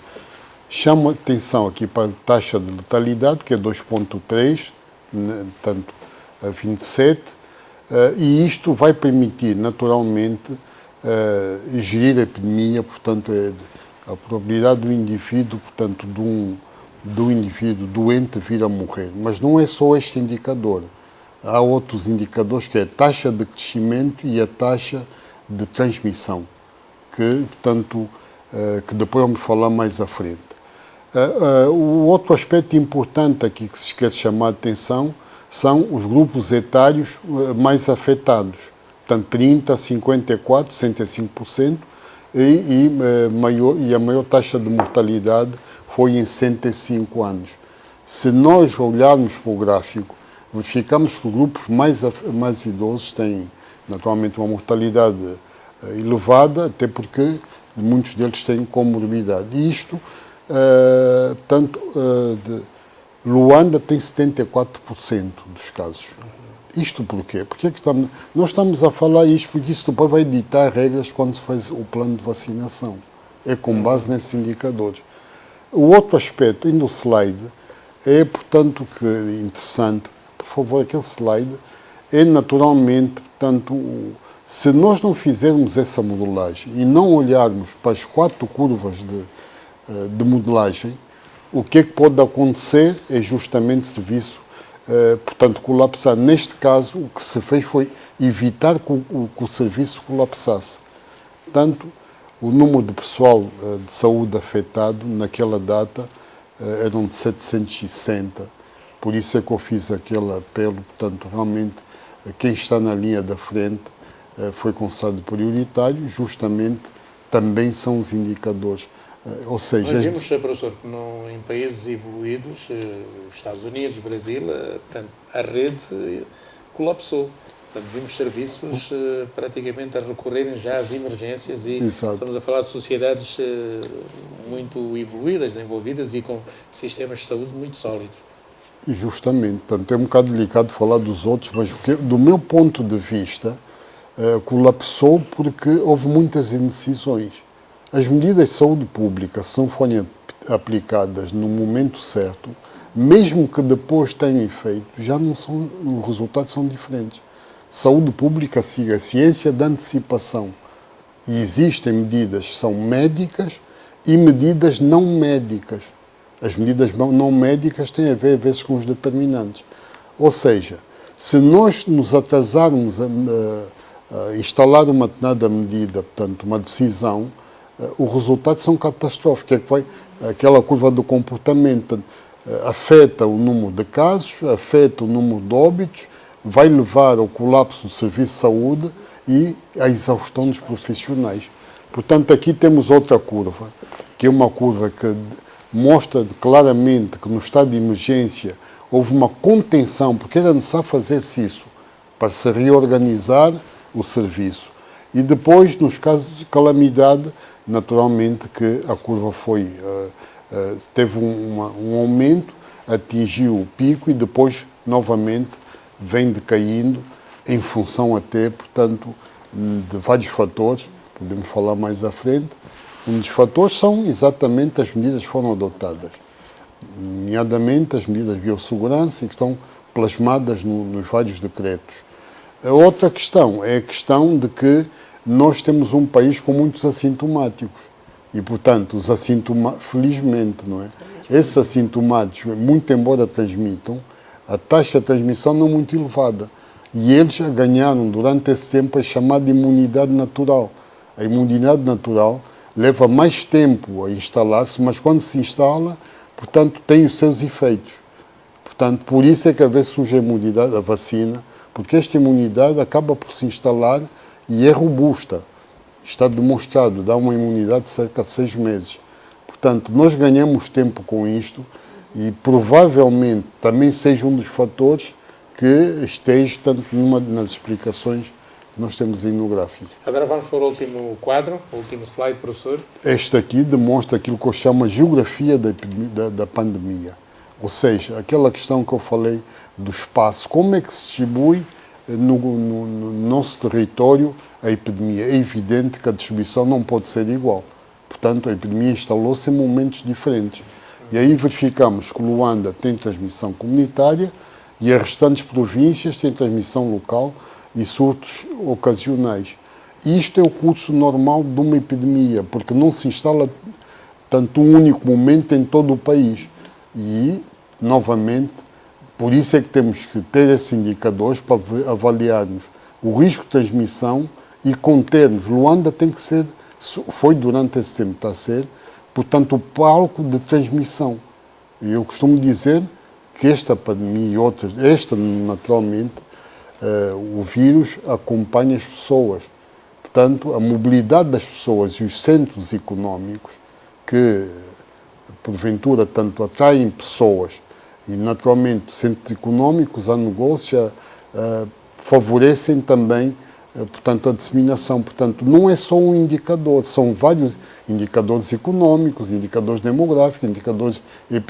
Chama atenção aqui para a taxa de letalidade, que é 2,3, portanto, a 27, e isto vai permitir, naturalmente, gerir a epidemia, portanto, a probabilidade do indivíduo, portanto, do indivíduo doente vir a morrer. Mas não é só este indicador. Há outros indicadores, que é a taxa de crescimento e a taxa de transmissão, que, portanto, que depois vamos falar mais à frente. O outro aspecto importante aqui que se quer chamar a atenção são os grupos etários mais afetados. Portanto, 30, 54, 65%, e a maior taxa de mortalidade foi em 65 anos. Se nós olharmos para o gráfico, verificamos que os grupos mais idosos têm, naturalmente, uma mortalidade elevada, até porque muitos deles têm comorbidade. E isto, Luanda tem 74% dos casos. Isto porquê? Porque é que nós estamos a falar isto porque isso depois vai ditar regras quando se faz o plano de vacinação. É com base nesses indicadores. O outro aspecto, indo no slide, é, portanto, que interessante, por favor, aquele slide, é naturalmente, portanto, se nós não fizermos essa modelagem e não olharmos para as 4 curvas de modelagem, o que é que pode acontecer é justamente serviço, portanto, colapsar. Neste caso, o que se fez foi evitar que o serviço colapsasse. Portanto, o número de pessoal de saúde afetado naquela data eram de 760. Por isso é que eu fiz aquele apelo. Portanto, realmente, quem está na linha da frente foi considerado prioritário, justamente também são os indicadores. Ou seja, nós vimos, professor, que em países evoluídos, Estados Unidos, Brasil, portanto, a rede colapsou. Portanto, vimos serviços praticamente a recorrerem já às emergências e exato. Estamos a falar de sociedades muito evoluídas, desenvolvidas e com sistemas de saúde muito sólidos. Justamente. Portanto, é um bocado delicado falar dos outros, mas do meu ponto de vista, colapsou porque houve muitas indecisões. As medidas de saúde pública, se não forem aplicadas no momento certo, mesmo que depois tenham efeito, já não são, os resultados são diferentes. Saúde pública siga a ciência da antecipação. E existem medidas que são médicas e medidas não médicas. As medidas não médicas têm a ver, às vezes, com os determinantes. Ou seja, se nós nos atrasarmos a instalar uma determinada medida, portanto, uma decisão, os resultados são catastróficos. É que vai, aquela curva do comportamento afeta o número de casos, afeta o número de óbitos, vai levar ao colapso do serviço de saúde e à exaustão dos profissionais. Portanto, aqui temos outra curva, que é uma curva que mostra claramente que no estado de emergência houve uma contenção, porque era necessário fazer-se isso, para se reorganizar o serviço. E depois, nos casos de calamidade, naturalmente que a curva teve um aumento, atingiu o pico e depois, novamente, vem decaindo em função até, portanto, de vários fatores, podemos falar mais à frente. Um dos fatores são exatamente as medidas que foram adotadas, nomeadamente as medidas de biossegurança que estão plasmadas nos vários decretos. A outra questão é a questão de que nós temos um país com muitos assintomáticos e, portanto, os assintomáticos, felizmente, não é? Esses assintomáticos, muito embora transmitam, a taxa de transmissão não é muito elevada. E eles já ganharam, durante esse tempo, a chamada imunidade natural. A imunidade natural leva mais tempo a instalar-se, mas quando se instala, portanto, tem os seus efeitos. Portanto, por isso é que às vezes surge a imunidade, a vacina, porque esta imunidade acaba por se instalar e é robusta. Está demonstrado, dá uma imunidade de cerca de 6 meses. Portanto, nós ganhamos tempo com isto e provavelmente também seja um dos fatores que esteja tanto numa das explicações que nós temos aí no gráfico. Agora vamos para o último quadro, o último slide, professor. Este aqui demonstra aquilo que eu chamo a geografia da pandemia. Ou seja, aquela questão que eu falei do espaço, como é que se distribui no nosso território a epidemia. É evidente que a distribuição não pode ser igual. Portanto, a epidemia instalou-se em momentos diferentes. E aí verificamos que Luanda tem transmissão comunitária e as restantes províncias têm transmissão local e surtos ocasionais. Isto é o curso normal de uma epidemia, porque não se instala tanto um único momento em todo o país. E, novamente, por isso é que temos que ter esses indicadores para avaliarmos o risco de transmissão e contermos. Luanda tem que ser, foi durante esse tempo, está a ser, portanto, o palco de transmissão. E eu costumo dizer que esta pandemia e outras, esta naturalmente, o vírus acompanha as pessoas. Portanto, a mobilidade das pessoas e os centros económicos que, porventura, tanto atraem pessoas E, naturalmente, os centros econômicos, a negócios, favorecem também, portanto, a disseminação. Portanto, não é só um indicador, são vários indicadores econômicos, indicadores demográficos, indicadores...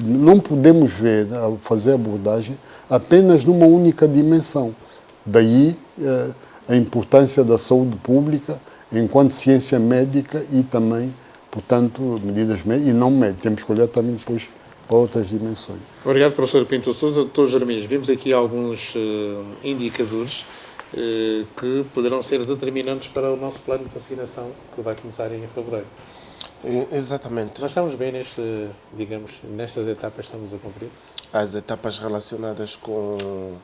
Não podemos ver, fazer abordagem apenas numa única dimensão. Daí a importância da saúde pública enquanto ciência médica e também, portanto, medidas médicas e não médicas. Temos que olhar também depois para outras dimensões. Obrigado, professor Pinto Sousa. Doutor Jeremias, vimos aqui alguns indicadores que poderão ser determinantes para o nosso plano de vacinação, que vai começar em fevereiro. Exatamente. Nós estamos bem nestas etapas que estamos a cumprir? As etapas relacionadas com...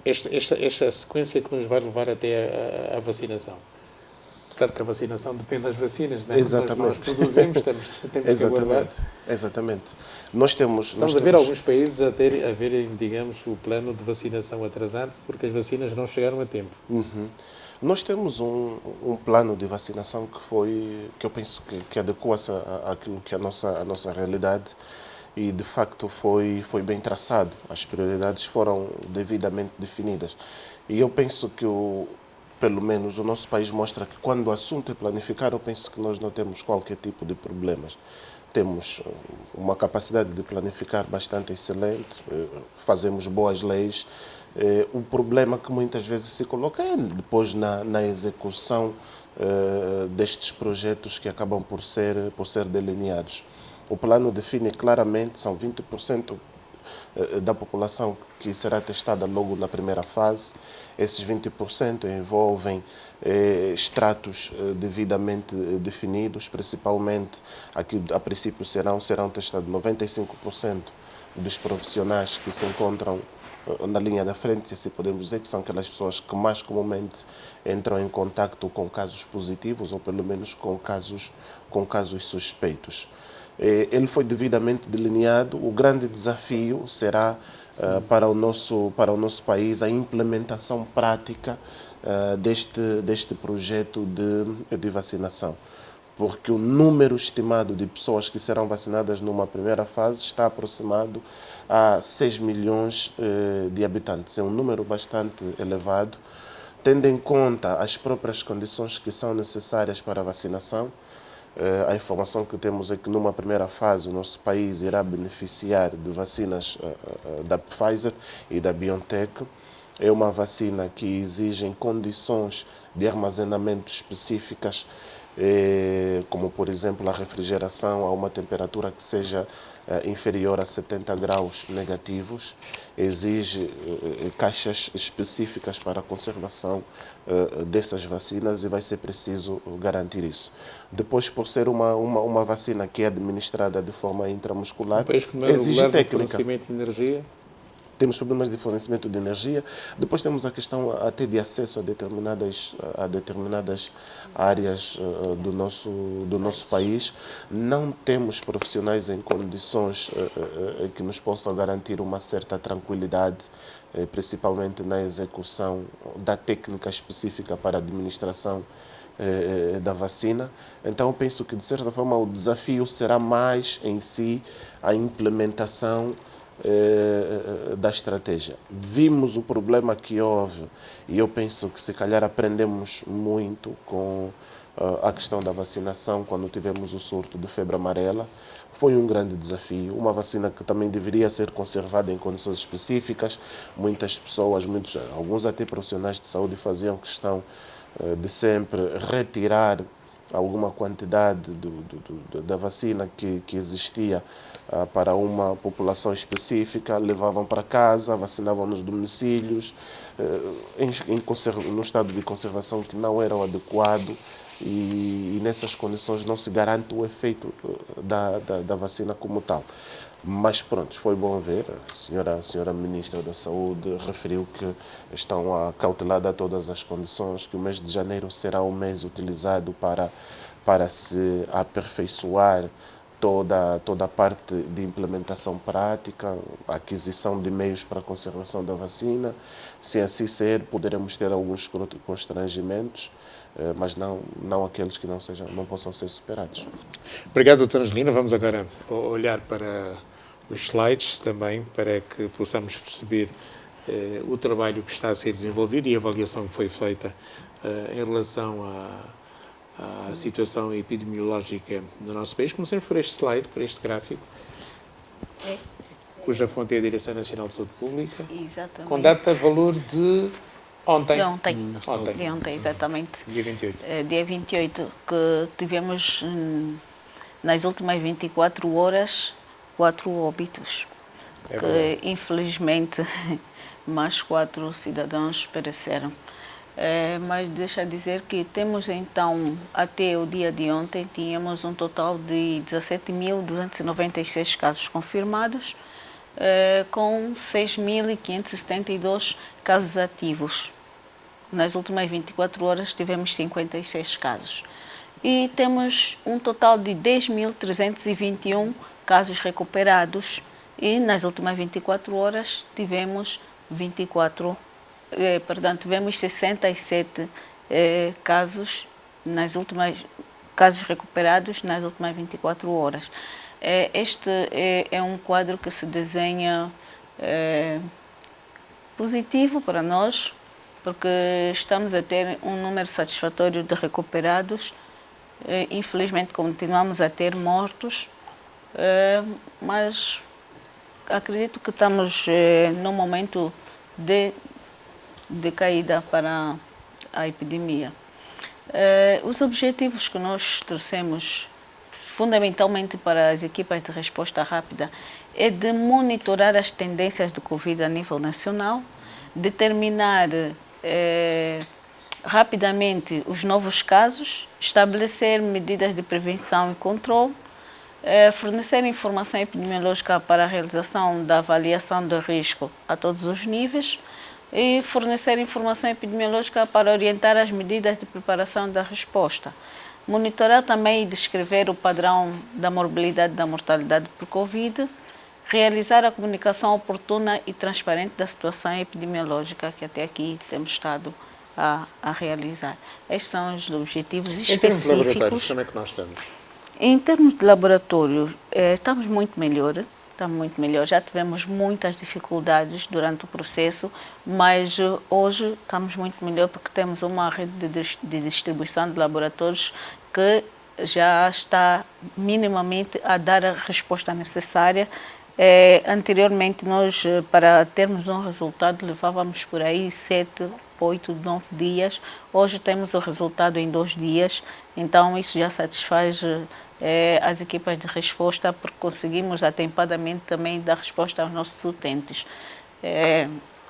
Esta sequência que nos vai levar até a vacinação. Claro que a vacinação depende das vacinas, não é? Exatamente. Nós produzimos, temos que aguardar. Exatamente. Estamos a ver alguns países a verem, digamos, o plano de vacinação atrasado porque as vacinas não chegaram a tempo. Uhum. Nós temos um plano de vacinação que eu penso que adequa-se àquilo que é a nossa realidade e, de facto, foi bem traçado. As prioridades foram devidamente definidas. E eu penso que pelo menos o nosso país mostra que quando o assunto é planificar, eu penso que nós não temos qualquer tipo de problemas. Temos uma capacidade de planificar bastante excelente, fazemos boas leis. O problema que muitas vezes se coloca é depois na execução destes projetos que acabam por ser delineados. O plano define claramente, são 20% da população que será testada logo na primeira fase. Esses 20% envolvem estratos devidamente definidos, principalmente aqui a princípio serão testados 95% dos profissionais que se encontram na linha da frente, se assim podemos dizer, que são aquelas pessoas que mais comumente entram em contacto com casos positivos ou pelo menos com casos suspeitos. Ele foi devidamente delineado. O grande desafio será para o nosso país a implementação prática deste projeto de vacinação, porque o número estimado de pessoas que serão vacinadas numa primeira fase está aproximado a 6 milhões de habitantes. É um número bastante elevado, tendo em conta as próprias condições que são necessárias para a vacinação. A informação que temos é que numa primeira fase o nosso país irá beneficiar de vacinas da Pfizer e da BioNTech. É uma vacina que exige condições de armazenamento específicas, como por exemplo a refrigeração a uma temperatura que seja inferior a 70 graus negativos, exige caixas específicas para a conservação dessas vacinas e vai ser preciso garantir isso. Depois, por ser uma vacina que é administrada de forma intramuscular, exige técnica. Fornecimento de energia. Temos problemas de fornecimento de energia. Depois temos a questão até de acesso a determinadas áreas do nosso país. Não temos profissionais em condições que nos possam garantir uma certa tranquilidade, principalmente na execução da técnica específica para a administração da vacina. Então eu penso que, de certa forma, o desafio será mais em si a implementação da estratégia. Vimos o problema que houve e eu penso que se calhar aprendemos muito com a questão da vacinação quando tivemos o surto de febre amarela. Foi um grande desafio, uma vacina que também deveria ser conservada em condições específicas. Muitas pessoas, alguns até profissionais de saúde faziam questão de sempre retirar alguma quantidade da vacina que existia para uma população específica, levavam para casa, vacinavam nos domicílios, no estado de conservação que não era o adequado, e nessas condições não se garante o efeito da vacina como tal. Mas pronto, foi bom ver, a senhora Ministra da Saúde referiu que estão a cautelar todas as condições, que o mês de janeiro será o mês utilizado para se aperfeiçoar toda a parte de implementação prática, a aquisição de meios para a conservação da vacina. Se assim ser, poderemos ter alguns constrangimentos, mas não aqueles que não possam ser superados. Obrigado, doutora Angelina. Vamos agora olhar para os slides também para que possamos perceber o trabalho que está a ser desenvolvido e a avaliação que foi feita em relação à situação epidemiológica do nosso país. Começamos por este slide, por este gráfico, cuja fonte é a Direção Nacional de Saúde Pública, Exatamente. com data valor de ontem. De ontem, exatamente. Dia 28. Dia 28, que tivemos nas últimas 24 horas 4 óbitos. Que infelizmente mais 4 cidadãos pereceram. Mas deixa dizer que temos então, até o dia de ontem, tínhamos um total de 17.296 casos confirmados, com 6.572 casos ativos. Nas últimas 24 horas tivemos 56 casos. E temos um total de 10.321 casos recuperados. E nas últimas 24 horas tivemos 67 casos casos recuperados nas últimas 24 horas. Este é um quadro que se desenha positivo para nós, porque estamos a ter um número satisfatório de recuperados. Infelizmente continuamos a ter mortos, mas acredito que estamos num momento de caída para a epidemia. Os objetivos que nós trouxemos, fundamentalmente para as equipas de resposta rápida, é de monitorar as tendências do Covid a nível nacional, determinar rapidamente os novos casos, estabelecer medidas de prevenção e controle, fornecer informação epidemiológica para a realização da avaliação de risco a todos os níveis e fornecer informação epidemiológica para orientar as medidas de preparação da resposta. Monitorar também e descrever o padrão da morbilidade e da mortalidade por Covid, realizar a comunicação oportuna e transparente da situação epidemiológica que até aqui temos estado a realizar. Estes são os objetivos específicos. Em termos de laboratórios, como é que nós estamos? Em termos de laboratório, estamos muito melhor. Já tivemos muitas dificuldades durante o processo, mas hoje estamos muito melhor porque temos uma rede de distribuição de laboratórios que já está minimamente a dar a resposta necessária. Anteriormente, nós, para termos um resultado, levávamos por aí 7, 8, 9 dias. Hoje temos o resultado em 2 dias, então isso já satisfaz as equipas de resposta, porque conseguimos atempadamente também dar resposta aos nossos utentes.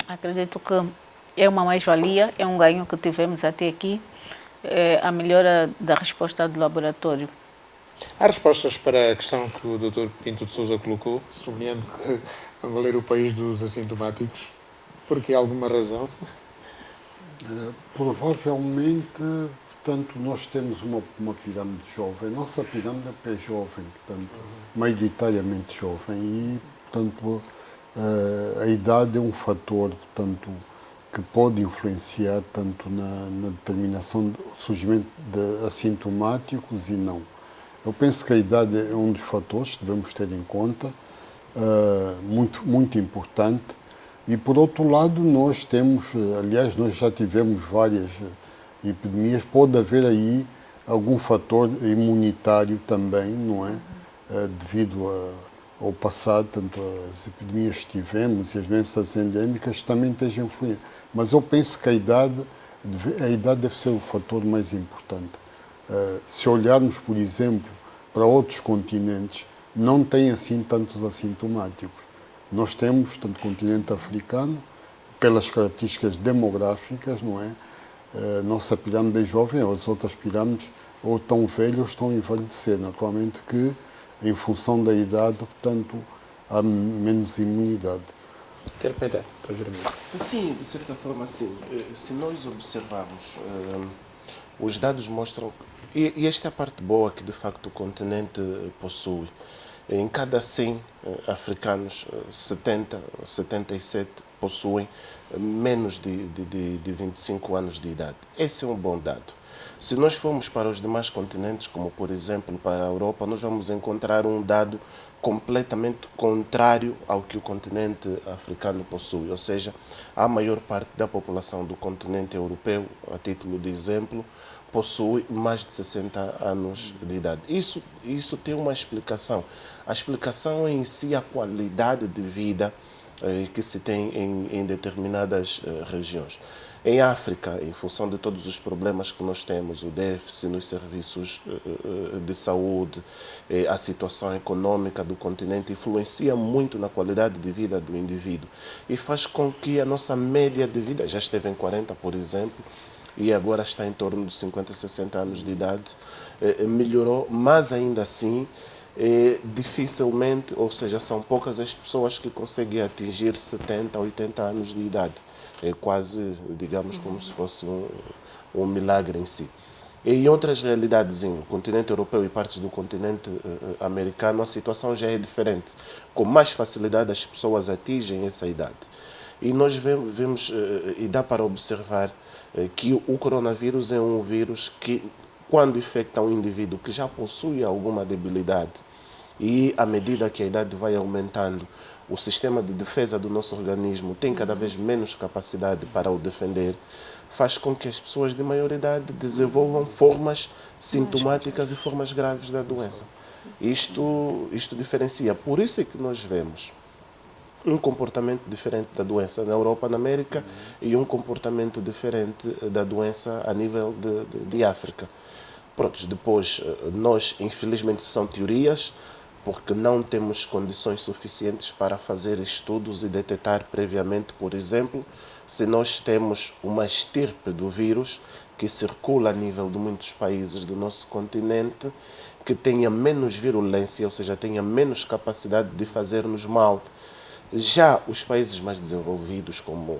Acredito que é uma mais-valia, é um ganho que tivemos até aqui, a melhora da resposta do laboratório. Há respostas para a questão que o Dr. Pinto de Sousa colocou, sublinhando que vamos ler o país dos assintomáticos? Por que alguma razão? Provavelmente, portanto, nós temos uma pirâmide jovem. Nossa pirâmide é jovem, portanto, maioritariamente jovem. E, portanto, a idade é um fator, portanto, que pode influenciar tanto na determinação do surgimento de assintomáticos e não. Eu penso que a idade é um dos fatores que devemos ter em conta, muito importante. E, por outro lado, nós temos, aliás, nós já tivemos várias epidemias, pode haver aí algum fator imunitário também, não é? Devido ao passado, tanto as epidemias que tivemos e as doenças endêmicas também estejam influindo. Mas eu penso que a idade deve ser o fator mais importante. Se olharmos, por exemplo, para outros continentes, não tem assim tantos assintomáticos. Nós temos, tanto o continente africano, pelas características demográficas, não é? Nossa pirâmide é jovem, as outras pirâmides ou estão velhas ou estão a envelhecer. Naturalmente que, em função da idade, portanto, há menos imunidade. Quero comentar, para Jeremias. Sim, de certa forma, sim. Se nós observarmos, os dados mostram, e esta é a parte boa que, de facto, o continente possui. Em cada 100 africanos, 77 possuem menos de 25 anos de idade. Esse é um bom dado. Se nós formos para os demais continentes, como por exemplo para a Europa, nós vamos encontrar um dado completamente contrário ao que o continente africano possui, ou seja, a maior parte da população do continente europeu, a título de exemplo, possui mais de 60 anos de idade. Isso tem uma explicação. A explicação é em si a qualidade de vida que se tem em determinadas regiões. Em África, em função de todos os problemas que nós temos, o déficit nos serviços de saúde, a situação econômica do continente influencia muito na qualidade de vida do indivíduo e faz com que a nossa média de vida, já esteve em 40, por exemplo, e agora está em torno de 50, 60 anos de idade, melhorou, mas ainda assim, dificilmente, ou seja, são poucas as pessoas que conseguem atingir 70, 80 anos de idade. É quase, digamos, como se fosse um milagre em si. Em outras realidades, no continente europeu e partes do continente americano, a situação já é diferente. Com mais facilidade as pessoas atingem essa idade. E nós vemos, e dá para observar, que o coronavírus é um vírus que, quando infecta um indivíduo que já possui alguma debilidade, e à medida que a idade vai aumentando, o sistema de defesa do nosso organismo tem cada vez menos capacidade para o defender, faz com que as pessoas de maior idade desenvolvam formas sintomáticas e formas graves da doença. Isto diferencia. Por isso é que nós vemos um comportamento diferente da doença na Europa, na América, e um comportamento diferente da doença a nível de África. Pronto, depois, nós, infelizmente, são teorias, porque não temos condições suficientes para fazer estudos e detectar previamente, por exemplo, se nós temos uma estirpe do vírus que circula a nível de muitos países do nosso continente, que tenha menos virulência, ou seja, tenha menos capacidade de fazer-nos mal. Já os países mais desenvolvidos, como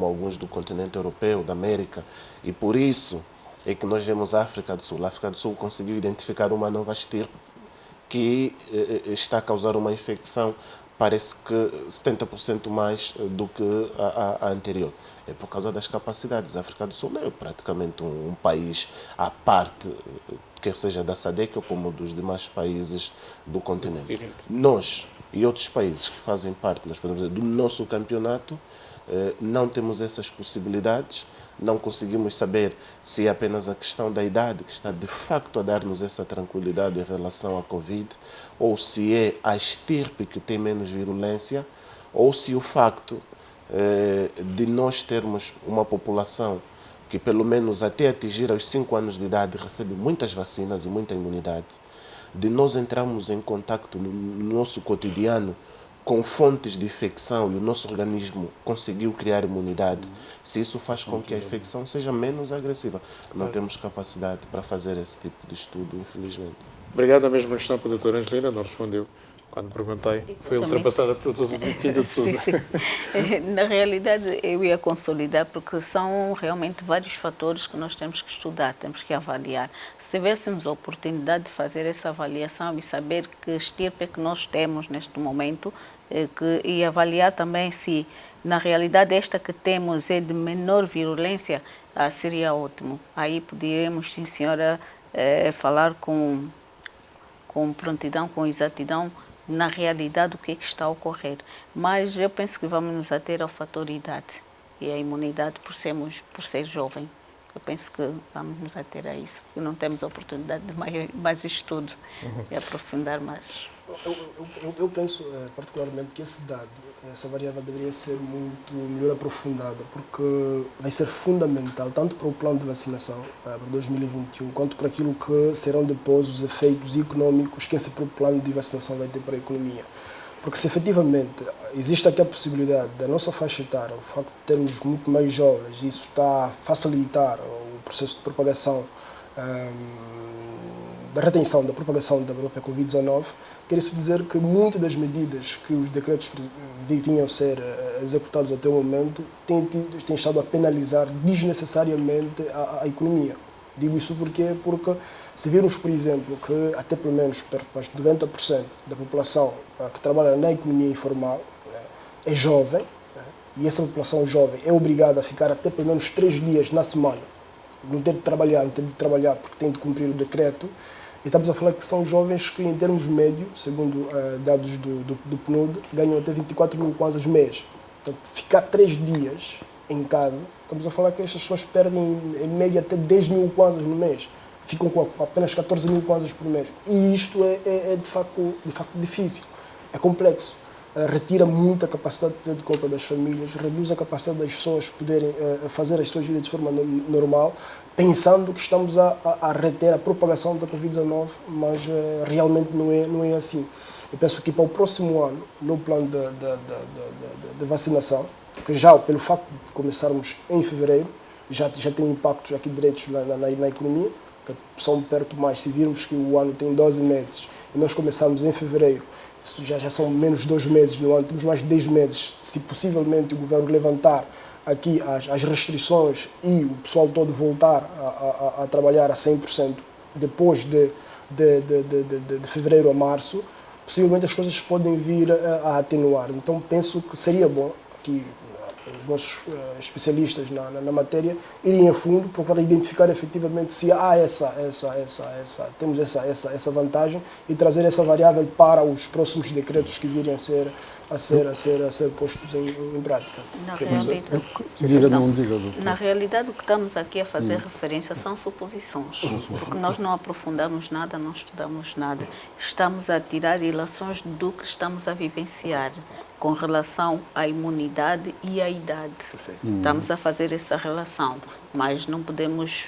alguns do continente europeu, da América, e por isso é que nós vemos a África do Sul. A África do Sul conseguiu identificar uma nova estirpe que está a causar uma infecção, parece que 70% mais do que a anterior. É por causa das capacidades. A África do Sul é praticamente um país à parte, quer seja da SADC ou como dos demais países do continente. Nós e outros países que fazem parte, nós podemos dizer, do nosso campeonato, não temos essas possibilidades, não conseguimos saber se é apenas a questão da idade que está de facto a dar-nos essa tranquilidade em relação à Covid, ou se é a estirpe que tem menos virulência, ou se o facto de nós termos uma população que pelo menos até atingir aos 5 anos de idade recebe muitas vacinas e muita imunidade, de nós entrarmos em contacto no nosso cotidiano com fontes de infecção e o nosso organismo conseguiu criar imunidade, se isso faz com que a infecção seja menos agressiva. Não temos capacidade para fazer esse tipo de estudo, infelizmente. Obrigado. A mesma questão para a doutora Angelina, não respondeu quando perguntei. Foi ultrapassada pelo doutor Pinto de Sousa. Sim. Na realidade, eu ia consolidar, porque são realmente vários fatores que nós temos que estudar, temos que avaliar. Se tivéssemos a oportunidade de fazer essa avaliação e saber que estirpe que nós temos neste momento, e avaliar também se, na realidade, esta que temos é de menor virulência, seria ótimo. Aí poderíamos, sim senhora, falar com prontidão, com exatidão, na realidade, o que está a ocorrer. Mas eu penso que vamos nos ater ao fator idade e a imunidade por ser jovem. Eu penso que vamos nos ater a isso, porque não temos a oportunidade de mais estudo e aprofundar mais. Eu penso particularmente que esse dado, essa variável deveria ser muito melhor aprofundada, porque vai ser fundamental tanto para o plano de vacinação para 2021, quanto para aquilo que serão depois os efeitos econômicos que esse plano de vacinação vai ter para a economia. Porque se efetivamente existe aqui a possibilidade da nossa faixa etária, o facto de termos muito mais jovens, isso está a facilitar o processo de propagação, da retenção da propagação da própria Covid-19, quer isso dizer que muitas das medidas que os decretos vinham a ser executados até o momento têm estado a penalizar desnecessariamente a economia. Digo isso porque se virmos, por exemplo, que até pelo menos perto de 90% da população que trabalha na economia informal é jovem, e essa população jovem é obrigada a ficar até pelo menos 3 dias na semana, não ter de trabalhar porque tem de cumprir o decreto, E estamos a falar que são jovens que, em termos médios, segundo dados do PNUD, ganham até 24 mil kwanzas mês. Portanto, ficar 3 dias em casa, estamos a falar que estas pessoas perdem, em média, até 10 mil kwanzas no mês. Ficam com apenas 14 mil kwanzas por mês. E isto é de facto difícil, é complexo. Retira muita capacidade de compra das famílias, reduz a capacidade das pessoas poderem fazer as suas vidas de forma normal, pensando que estamos a reter a propagação da Covid-19, mas realmente não é assim. Eu penso que para o próximo ano, no plano de vacinação, que já pelo facto de começarmos em fevereiro, já tem impactos aqui diretos na economia, que são perto mais, se virmos que o ano tem 12 meses e nós começarmos em fevereiro, isso já são menos 2 meses no ano, temos mais 10 meses, se possivelmente o governo levantar aqui as restrições e o pessoal todo voltar a trabalhar a 100% depois de fevereiro a março, possivelmente as coisas podem vir a atenuar. Então penso que seria bom que os nossos especialistas na matéria irem a fundo, procurar identificar efetivamente se há temos essa vantagem e trazer essa variável para os próximos decretos que virem a ser postos em prática. Na realidade, o que estamos aqui a fazer referência são suposições, porque nós não aprofundamos nada, não estudamos nada. Estamos a tirar ilações do que estamos a vivenciar com relação à imunidade e à idade. Estamos a fazer essa relação, mas não podemos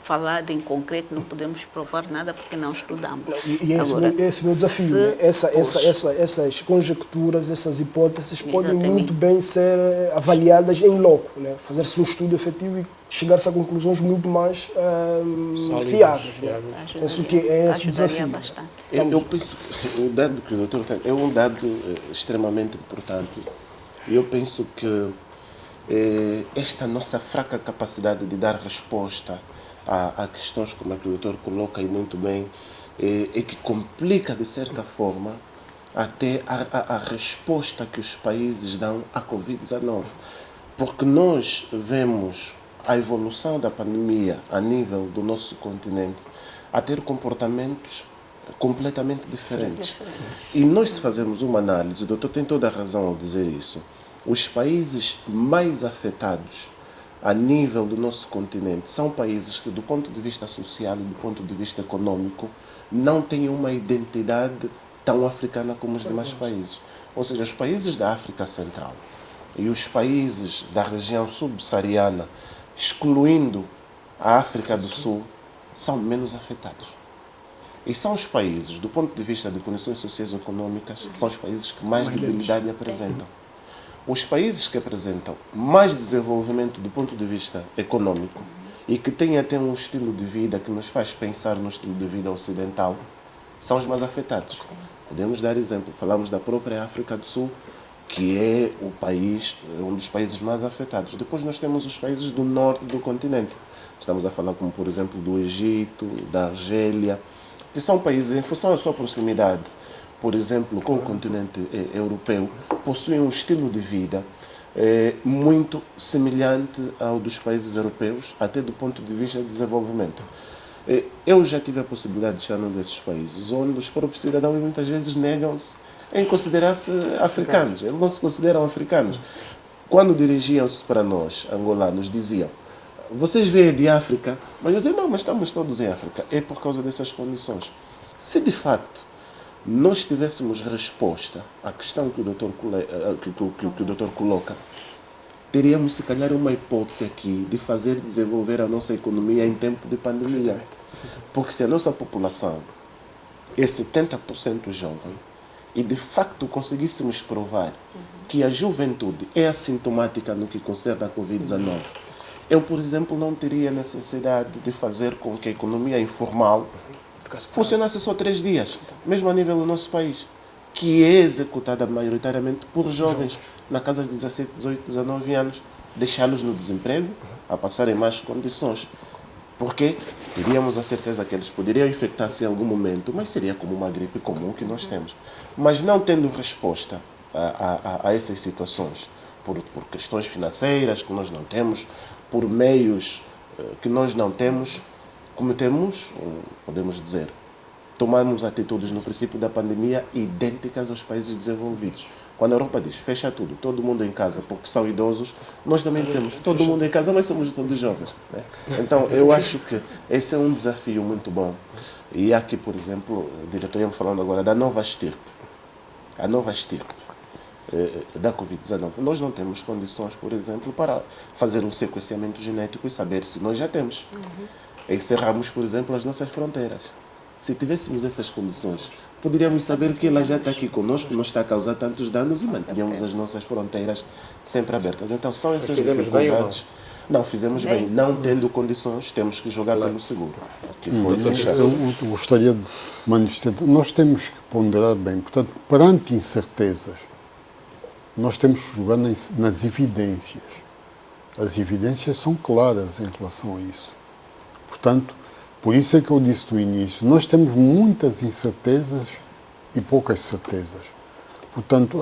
falar em concreto, não podemos provar nada porque não estudamos. E esse é o meu desafio. Né? Essas conjecturas, essas hipóteses podem muito bem ser avaliadas em loco, né? Fazer-se um estudo efetivo e chegar-se a conclusões muito mais fiáveis. Né? Penso que é esse o desafio. Bastante. Eu penso que o dado que o doutor tem é um dado extremamente importante. E eu penso que esta nossa fraca capacidade de dar resposta a questões como a que o doutor coloca aí muito bem, é que complica, de certa forma, até a resposta que os países dão à Covid-19. Porque nós vemos a evolução da pandemia a nível do nosso continente a ter comportamentos completamente diferentes. E nós, se fazermos uma análise, o doutor tem toda a razão ao dizer isso, os países mais afetados a nível do nosso continente, são países que, do ponto de vista social e do ponto de vista econômico, não têm uma identidade tão africana como os demais países. Ou seja, os países da África Central e os países da região subsaariana, excluindo a África do Sul, são menos afetados. E são os países, do ponto de vista de condições sociais e econômicas, são os países que mais debilidade apresentam. Os países que apresentam mais desenvolvimento do ponto de vista econômico e que têm até um estilo de vida que nos faz pensar no estilo de vida ocidental, são os mais afetados. Podemos dar exemplo, falamos da própria África do Sul, que é um dos países mais afetados. Depois nós temos os países do norte do continente. Estamos a falar como, por exemplo, do Egito, da Argélia, que são países, em função da sua proximidade, por exemplo, com o continente europeu, possuem um estilo de vida muito semelhante ao dos países europeus, até do ponto de vista de desenvolvimento. Eu já tive a possibilidade de estar num desses países, onde os próprios cidadãos muitas vezes negam-se em considerar-se africanos. Eles não se consideram africanos. Quando dirigiam-se para nós, angolanos, diziam: vocês vêm de África? Mas eu dizia: não, mas estamos todos em África. É por causa dessas condições. Se de facto nós tivéssemos resposta à questão que o doutor coloca, teríamos, se calhar, uma hipótese aqui de fazer desenvolver a nossa economia em tempo de pandemia. Porque se a nossa população é 70% jovem e, de facto, conseguíssemos provar que a juventude é assintomática no que concerne à Covid-19, eu, por exemplo, não teria necessidade de fazer com que a economia informal funcionasse só 3 dias, mesmo a nível do nosso país, que é executada maioritariamente por jovens, na casa de 17, 18, 19 anos, deixá-los no desemprego, a passarem más condições. Porque teríamos a certeza que eles poderiam infectar-se em algum momento, mas seria como uma gripe comum que nós temos. Mas não tendo resposta a essas situações, por questões financeiras que nós não temos, por meios que nós não temos, cometemos, podemos dizer, tomamos atitudes no princípio da pandemia idênticas aos países desenvolvidos. Quando a Europa diz, fecha tudo, todo mundo em casa, porque são idosos, nós também dizemos, todo mundo em casa, mas somos todos jovens. Né? Então, eu acho que esse é um desafio muito bom. E aqui, por exemplo, o diretor ia falando agora da nova estirpe. A nova estirpe da Covid-19. Nós não temos condições, por exemplo, para fazer um sequenciamento genético e saber se nós já temos. Encerramos, por exemplo, as nossas fronteiras. Se tivéssemos essas condições, poderíamos saber que ela já está aqui conosco, não está a causar tantos danos e manteríamos as nossas fronteiras sempre abertas. Então, são essas dificuldades. Não, fizemos bem. Não tendo condições, temos que jogar pelo seguro. Eu gostaria de manifestar. Nós temos que ponderar bem. Portanto, perante incertezas, nós temos que jogar nas evidências. As evidências são claras em relação a isso. Portanto, por isso é que eu disse no início, nós temos muitas incertezas e poucas certezas. Portanto,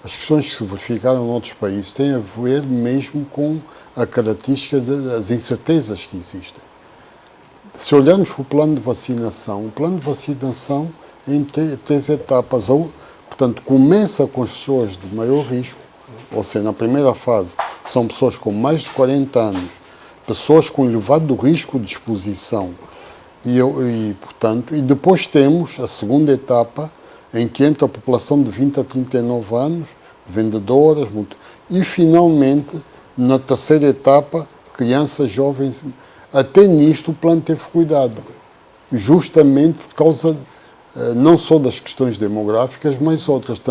as questões que se verificaram em outros países têm a ver mesmo com a característica das incertezas que existem. Se olharmos para o plano de vacinação é em três etapas. Portanto, começa com as pessoas de maior risco, ou seja, na primeira fase são pessoas com mais de 40 anos, pessoas com elevado risco de exposição e depois temos a segunda etapa em que entra a população de 20 a 39 anos, vendedoras, e finalmente na terceira etapa crianças, jovens. Até nisto o plano teve cuidado, justamente por causa não só das questões demográficas, mas outras,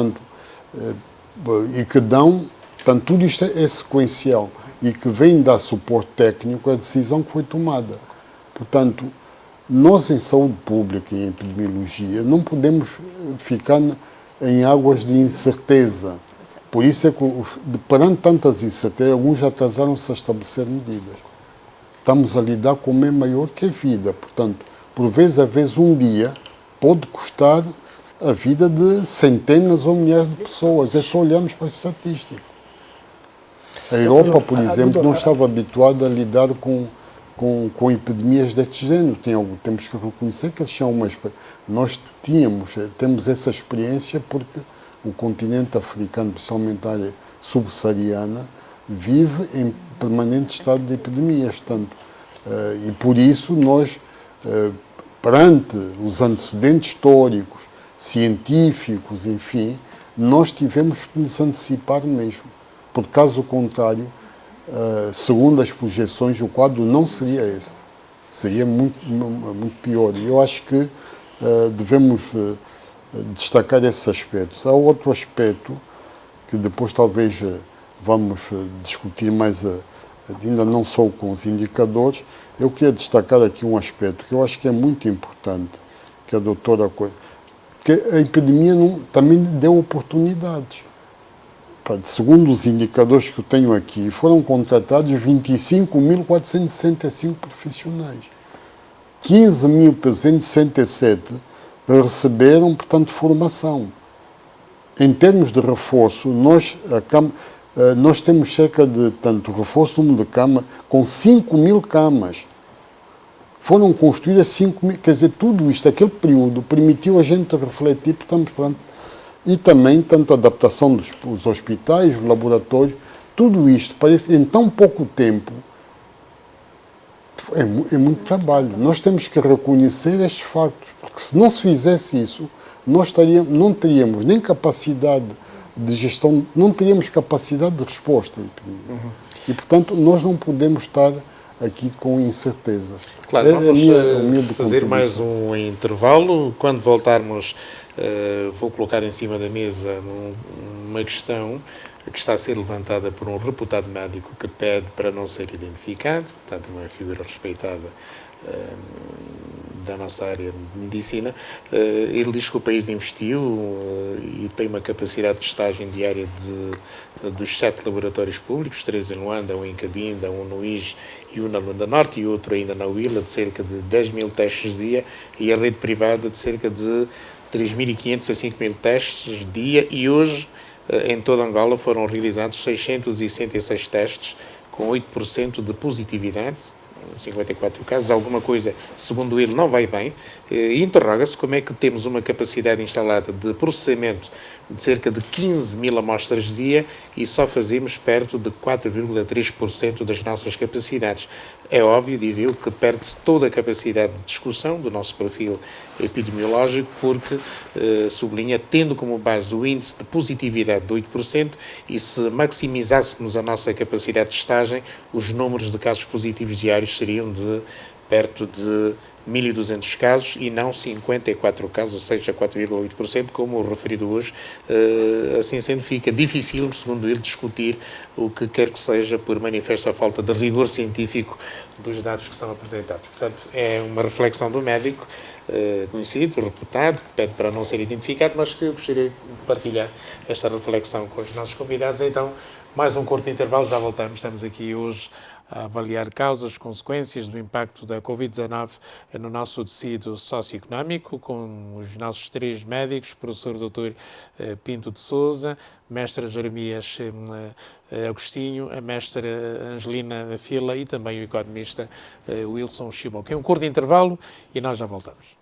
e que dão, portanto, tudo isto é sequencial e que vem dar suporte técnico à decisão que foi tomada. Portanto, nós em saúde pública e em epidemiologia não podemos ficar em águas de incerteza. Por isso é que, perante tantas incertezas, alguns já atrasaram-se a estabelecer medidas. Estamos a lidar com o bem maior que a vida. Portanto, por vezes, um dia pode custar a vida de centenas ou milhares de pessoas. É só olharmos para a estatística. A Europa, por exemplo, não estava habituada a lidar com epidemias deste género. Temos que reconhecer que eles tinham uma experiência. Nós temos essa experiência porque o continente africano, principalmente a área subsaariana, vive em permanente estado de epidemias. E por isso nós, perante os antecedentes históricos, científicos, enfim, nós tivemos que nos antecipar mesmo. Porque, caso contrário, segundo as projeções, o quadro não seria esse. Seria muito pior. E eu acho que devemos destacar esses aspectos. Há outro aspecto que depois talvez vamos discutir mais, ainda não só com os indicadores. Eu queria destacar aqui um aspecto que eu acho que é muito importante, que a doutora coisa, que a epidemia também deu oportunidades. Segundo os indicadores que eu tenho aqui, foram contratados 25.465 profissionais. 15.367 receberam, portanto, formação. Em termos de reforço, nós temos cerca de, reforço no número de camas, com 5.000 camas. Foram construídas 5.000, quer dizer, tudo isto, aquele período, permitiu a gente refletir, portanto, e também, a adaptação dos hospitais, os laboratórios, tudo isto, parece, em tão pouco tempo, é muito trabalho. Nós temos que reconhecer estes factos, porque se não se fizesse isso, nós não teríamos nem capacidade de gestão, não teríamos capacidade de resposta à epidemia. E, portanto, nós não podemos estar aqui com incertezas. Claro, vamos fazer mais um intervalo. Quando voltarmos, vou colocar em cima da mesa uma questão que está a ser levantada por um reputado médico que pede para não ser identificado, portanto, uma figura respeitada da nossa área de medicina. Ele diz que o país investiu e tem uma capacidade de testagem diária dos 7 laboratórios públicos, 3 em Luanda, um em Cabinda, um no IJ e um na Luanda Norte e outro ainda na Huila, de cerca de 10.000 testes dia, e a rede privada de cerca de 3.500 a 5.000 testes dia, e hoje em toda Angola foram realizados 666 testes com 8% de positividade, 54 casos, alguma coisa, segundo ele, não vai bem, e interroga-se como é que temos uma capacidade instalada de processamento de cerca de 15 mil amostras dia e só fazemos perto de 4,3% das nossas capacidades. É óbvio, diz ele, que perde-se toda a capacidade de discussão do nosso perfil epidemiológico, porque, sublinha, tendo como base o índice de positividade de 8%, e se maximizássemos a nossa capacidade de testagem, os números de casos positivos diários seriam de perto de 1.200 casos e não 54 casos, ou seja, 4,8%, como referido hoje. Assim sendo, fica difícil, segundo ele, discutir o que quer que seja por manifesta falta de rigor científico dos dados que são apresentados. Portanto, é uma reflexão do médico, conhecido, reputado, que pede para não ser identificado, mas que eu gostaria de partilhar esta reflexão com os nossos convidados. Então, mais um curto intervalo, já voltamos. Estamos aqui hoje a avaliar causas, consequências do impacto da Covid-19 no nosso tecido socioeconómico, com os nossos três médicos, professor Dr. Pinto de Sousa, mestra Jeremias Agostinho, a mestra Angelina Fila e também o economista Wilson Chimoque. É um curto intervalo e nós já voltamos.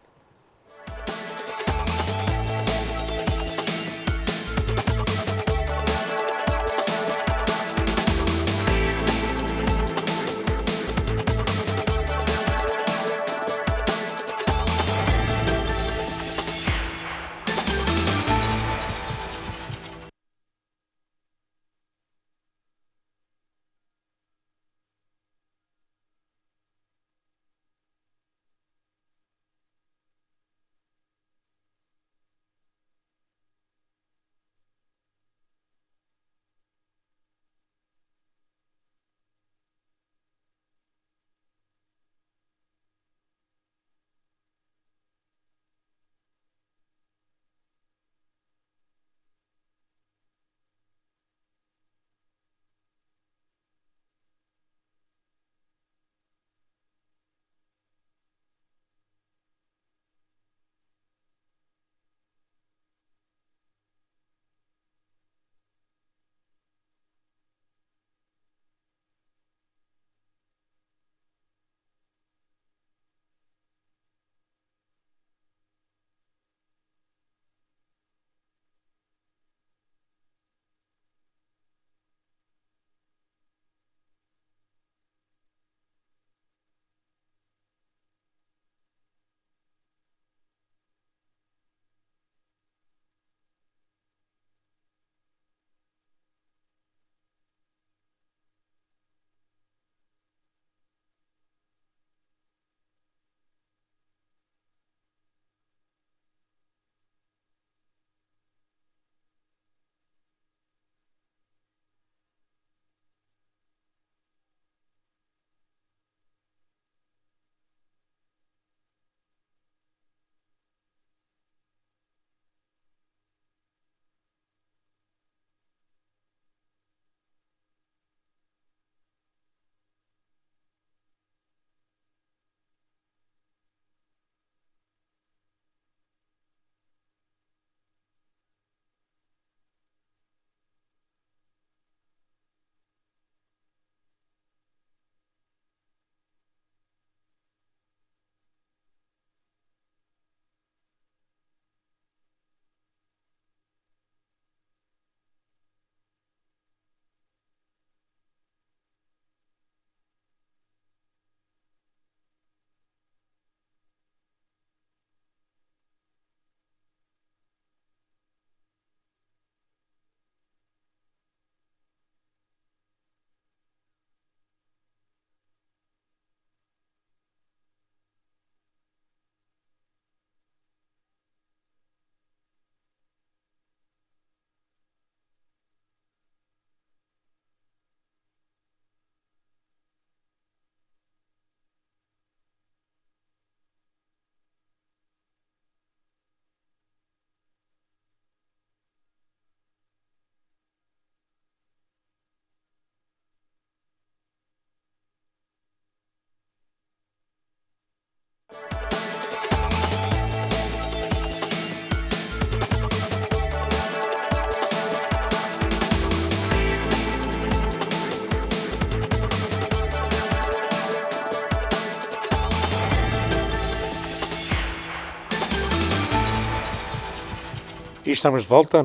estamos de volta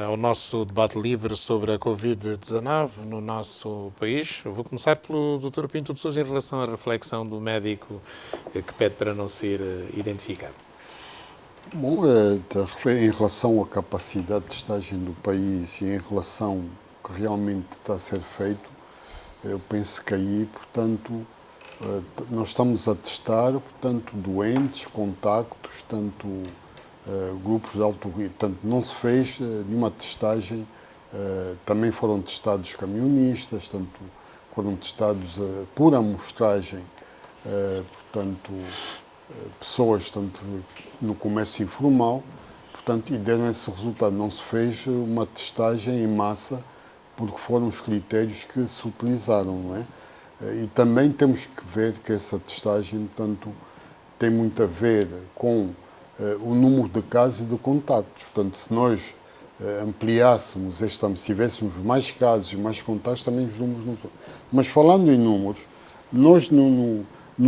ao nosso debate livre sobre a Covid-19 no nosso país. Eu vou começar pelo Dr. Pinto de Sousa em relação à reflexão do médico que pede para não ser identificado. Bom, em relação à capacidade de testagem do país e em relação ao que realmente está a ser feito, eu penso que aí, portanto, nós estamos a testar, portanto, doentes, contactos, tanto grupos de alto risco. Portanto, não se fez nenhuma testagem, também foram testados camionistas, tanto foram testados por amostragem, portanto, pessoas tanto no comércio informal, portanto, e deram esse resultado. Não se fez uma testagem em massa, porque foram os critérios que se utilizaram, não é? E também temos que ver que essa testagem, portanto, tem muito a ver com o número de casos e de contactos. Portanto, se nós ampliássemos se tivéssemos mais casos e mais contactos, também os números não são. Mas falando em números, nós no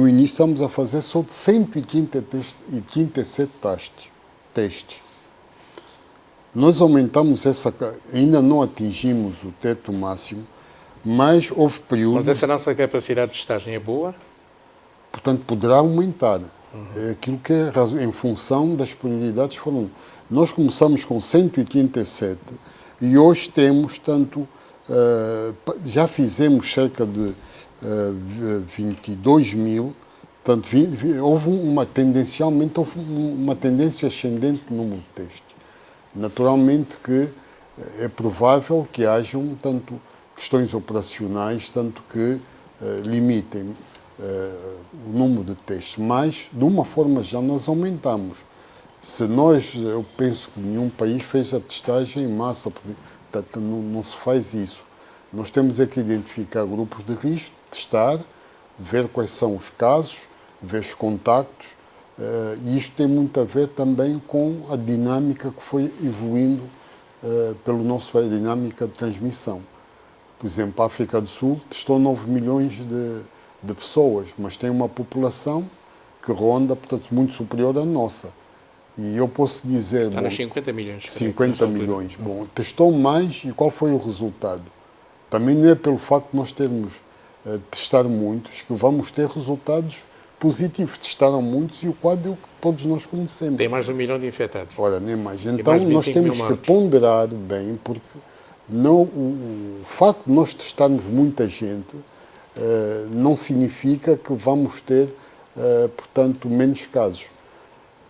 início estamos a fazer só de 137 testes. Nós aumentamos ainda não atingimos o teto máximo, mas houve períodos... Mas essa nossa capacidade de testagem é boa? Portanto, poderá aumentar. É aquilo que é em função das prioridades foram. Nós começamos com 187 e hoje temos, tanto, já fizemos cerca de 22 mil, portanto, houve uma tendência ascendente no número de testes. Naturalmente que é provável que hajam, tanto, questões operacionais, tanto que limitem o número de testes, mas, de uma forma já, nós aumentamos. Eu penso que nenhum país fez a testagem em massa, portanto, não se faz isso. Nós temos é que identificar grupos de risco, testar, ver quais são os casos, ver os contactos, e isto tem muito a ver também com a dinâmica que foi evoluindo pelo nosso país, a dinâmica de transmissão. Por exemplo, a África do Sul testou 9 milhões de pessoas, mas tem uma população que ronda, portanto, muito superior à nossa. E eu posso dizer... Está nos 50 milhões. 50 milhões. Bom, testou mais e qual foi o resultado? Também não é pelo facto de nós termos testar muitos que vamos ter resultados positivos. Testaram muitos e o quadro é o que todos nós conhecemos. Tem mais de 1 milhão de infectados. Ora, nem mais. Então, mais nós temos que ponderar bem, porque o facto de nós testarmos muita gente não significa que vamos ter, portanto, menos casos.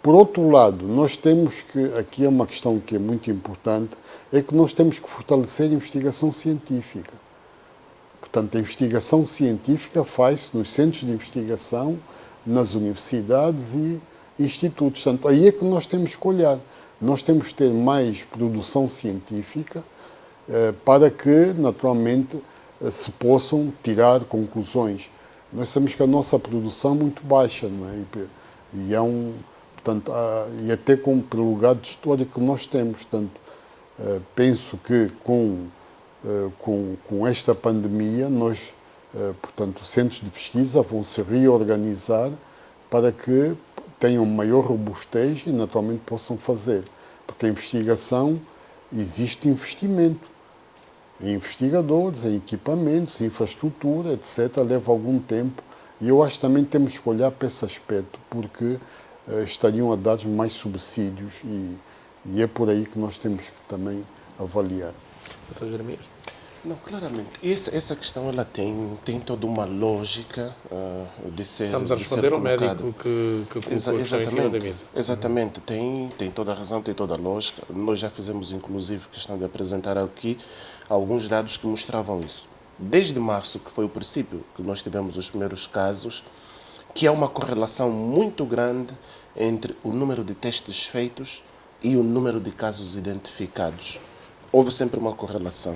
Por outro lado, nós temos que, aqui é uma questão que é muito importante, é que nós temos que fortalecer a investigação científica. Portanto, a investigação científica faz-se nos centros de investigação, nas universidades e institutos. Portanto, aí é que nós temos que olhar. Nós temos que ter mais produção científica para que, naturalmente, se possam tirar conclusões. Nós sabemos que a nossa produção é muito baixa, não é? E portanto, e até pelo legado histórico que nós temos. Portanto, penso que com esta pandemia, portanto, os centros de pesquisa vão se reorganizar para que tenham maior robustez e, naturalmente, possam fazer. Porque a investigação, existe investimento em investigadores, em equipamentos, em infraestrutura, etc. Leva algum tempo e eu acho que também temos que olhar para esse aspecto, porque estariam a dar mais subsídios e é por aí que nós temos que também avaliar. Dr. Jeremias? Não, claramente. Essa questão ela tem toda uma lógica de ser Estamos a responder ao médico que colocou a questão em cima da mesa. Exatamente. Tem toda a razão, tem toda a lógica. Nós já fizemos, inclusive, questão de apresentar aqui alguns dados que mostravam isso. Desde março, que foi o princípio que nós tivemos os primeiros casos, que há uma correlação muito grande entre o número de testes feitos e o número de casos identificados. Houve sempre uma correlação.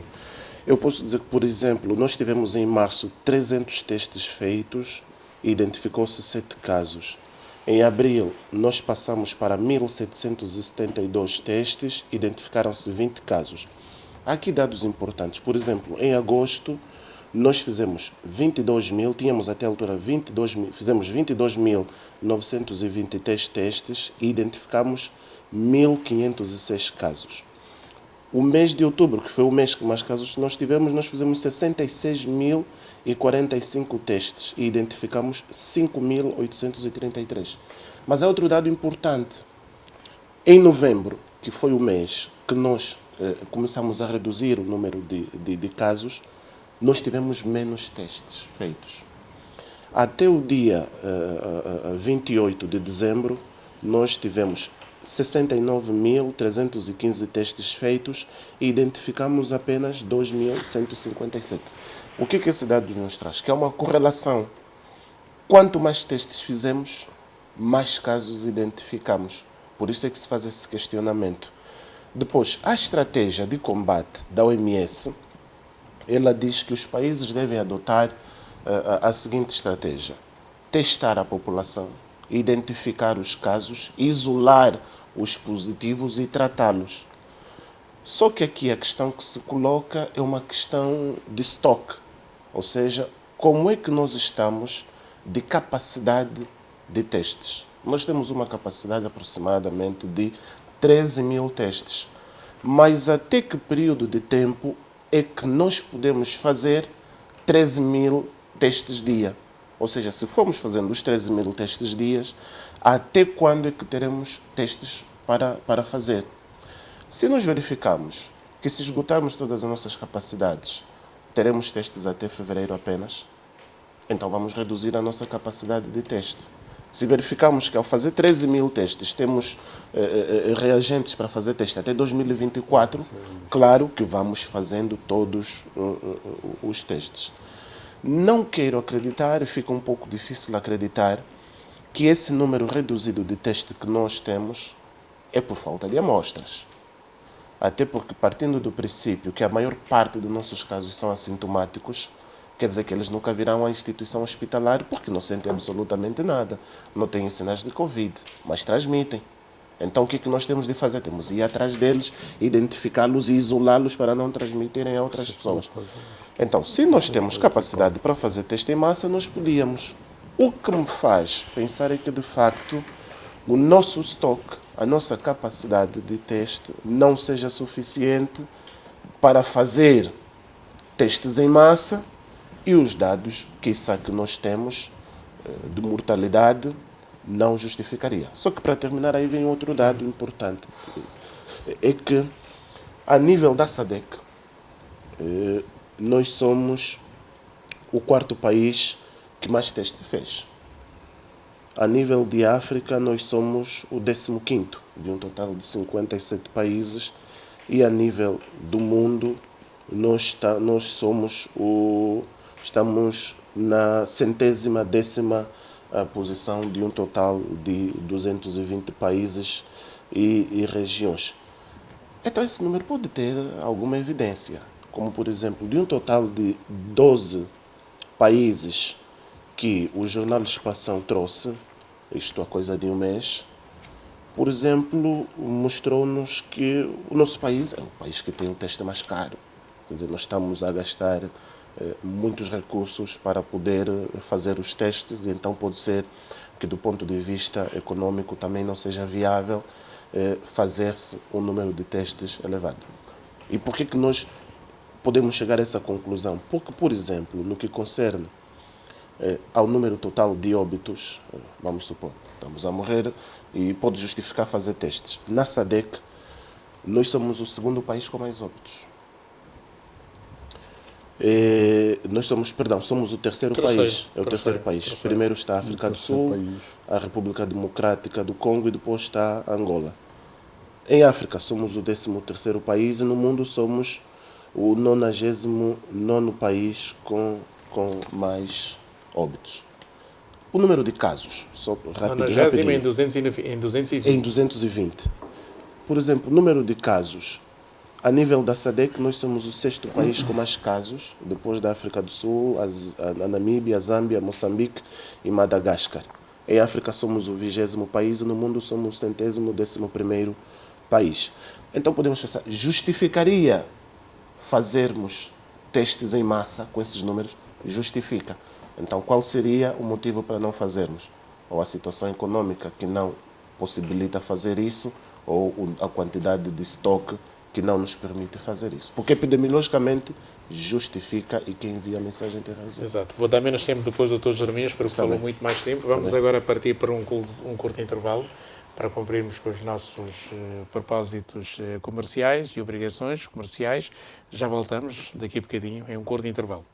Eu posso dizer que, por exemplo, nós tivemos em março 300 testes feitos e identificou-se 7 casos. Em abril, nós passamos para 1.772 testes e identificaram-se 20 casos. Há aqui dados importantes. Por exemplo, em agosto, nós fizemos 22 mil, tínhamos até a altura fizemos 22.923 testes e identificamos 1.506 casos. O mês de outubro, que foi o mês que mais casos nós tivemos, nós fizemos 66.045 testes e identificamos 5.833. Mas há outro dado importante. Em novembro, que foi o mês que nós começamos a reduzir o número de casos, nós tivemos menos testes feitos. Até o dia 28 de dezembro, nós tivemos 69.315 testes feitos e identificamos apenas 2.157. O que esse dado nos traz? Que é uma correlação. Quanto mais testes fizemos, mais casos identificamos. Por isso é que se faz esse questionamento. Depois, a estratégia de combate da OMS, ela diz que os países devem adotar a seguinte estratégia: testar a população, identificar os casos, isolar os positivos e tratá-los. Só que aqui a questão que se coloca é uma questão de estoque, ou seja, como é que nós estamos de capacidade de testes. Nós temos uma capacidade aproximadamente de 13.000 testes, mas até que período de tempo é que nós podemos fazer 13.000 testes dia? Ou seja, se formos fazendo os 13.000 testes dias, até quando é que teremos testes para fazer? Se nós verificarmos que se esgotarmos todas as nossas capacidades, teremos testes até fevereiro apenas, então vamos reduzir a nossa capacidade de teste. Se verificarmos que ao fazer 13.000 testes temos reagentes para fazer teste até 2024, claro que vamos fazendo todos os testes. Não quero acreditar, e fica um pouco difícil acreditar, que esse número reduzido de teste que nós temos é por falta de amostras. Até porque, partindo do princípio que a maior parte dos nossos casos são assintomáticos, quer dizer que eles nunca virão à instituição hospitalar porque não sentem absolutamente nada. Não têm sinais de Covid, mas transmitem. Então o que nós temos de fazer? Temos de ir atrás deles, identificá-los e isolá-los para não transmitirem a outras pessoas. Então, se nós temos capacidade para fazer teste em massa, nós podíamos. O que me faz pensar é que, de facto, o nosso estoque, a nossa capacidade de teste não seja suficiente para fazer testes em massa e os dados que nós temos de mortalidade não justificaria. Só que, para terminar, aí vem outro dado importante. É que, a nível da SADC, nós somos o quarto país que mais teste fez. A nível de África, nós somos o 15º, de um total de 57 países. E a nível do mundo, nós estamos na 110ª posição de um total de 220 países e regiões. Então esse número pode ter alguma evidência, como por exemplo, de um total de 12 países que o Jornal de Expansão trouxe, isto há coisa de um mês, por exemplo, mostrou-nos que o nosso país é o país que tem o teste mais caro. Quer dizer, nós estamos a gastar muitos recursos para poder fazer os testes, e então pode ser que do ponto de vista econômico também não seja viável fazer-se um número de testes elevado. E por que nós podemos chegar a essa conclusão? Porque, por exemplo, no que concerne ao número total de óbitos, vamos supor, estamos a morrer e pode justificar fazer testes. Na SADC, nós somos o segundo país com mais óbitos. Somos o terceiro país. É o terceiro país. Primeiro está a África do Sul, a República Democrática do Congo e depois está a Angola. Em África somos o 13º país e no mundo somos o 99º país com mais óbitos. O número de casos, só rapidinho. Em 220. Em 220. Por exemplo, o número de casos. A nível da SADC, nós somos o 6º país com mais casos, depois da África do Sul, a Namíbia, a Zâmbia, Moçambique e Madagascar. Em África somos o 20º país e no mundo somos o 111º país. Então podemos pensar, justificaria fazermos testes em massa com esses números? Justifica. Então qual seria o motivo para não fazermos? Ou a situação econômica que não possibilita fazer isso, ou a quantidade de estoque que não nos permite fazer isso. Porque epidemiologicamente justifica e quem envia a mensagem tem razão. Exato. Vou dar menos tempo depois ao Dr. Jeremias, porque falou muito mais tempo. Vamos agora partir para um curto intervalo para cumprirmos com os nossos propósitos comerciais e obrigações comerciais. Já voltamos daqui a bocadinho em um curto intervalo.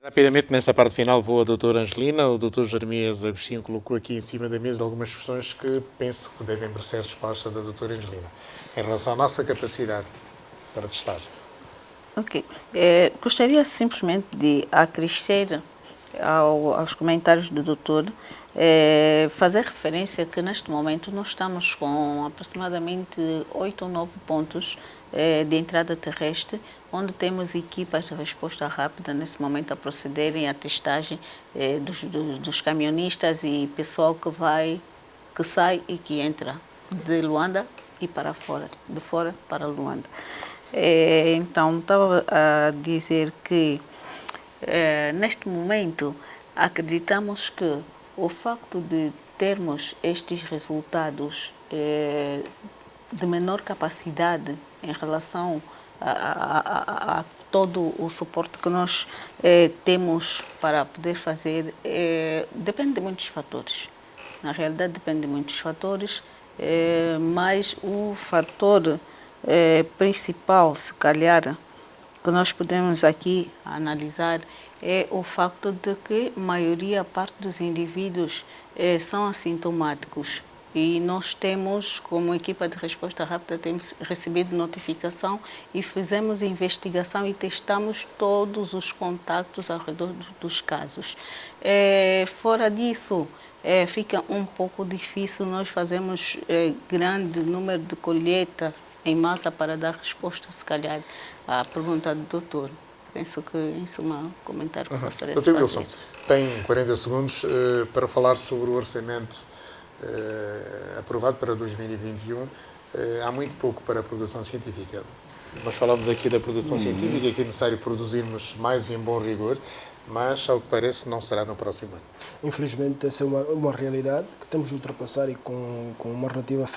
Rapidamente, nesta parte final, vou a doutora Angelina. O doutor Jeremias Agostinho colocou aqui em cima da mesa algumas questões que penso que devem merecer resposta da doutora Angelina, em relação à nossa capacidade para testar. Ok. Gostaria simplesmente de acrescer aos comentários do doutor, fazer referência que neste momento nós estamos com aproximadamente 8 ou 9 pontos de entrada terrestre, onde temos equipas de resposta rápida nesse momento a procederem à testagem dos camionistas e pessoal que sai e que entra de Luanda e para fora, de fora para Luanda. Então, estava a dizer que neste momento acreditamos que o facto de termos estes resultados de menor capacidade em relação a todo o suporte que nós temos para poder fazer, depende de muitos fatores. Na realidade, depende de muitos fatores, mas o fator principal, se calhar, que nós podemos aqui analisar é o facto de que a parte dos indivíduos são assintomáticos. E nós temos, como equipa de resposta rápida, temos recebido notificação e fizemos investigação e testamos todos os contactos ao redor dos casos. Fora disso, fica um pouco difícil nós fazermos grande número de colheita em massa para dar resposta, se calhar, à pergunta do doutor. Penso que, em suma, um comentário que se oferece Doutor Wilson, tem 40 segundos para falar sobre o orçamento aprovado para 2021. Há muito pouco para a produção científica. Nós falamos aqui da produção científica, que é necessário produzirmos mais e em bom rigor, mas, ao que parece, não será no próximo ano. Infelizmente, essa é uma realidade que temos de ultrapassar e com uma relativa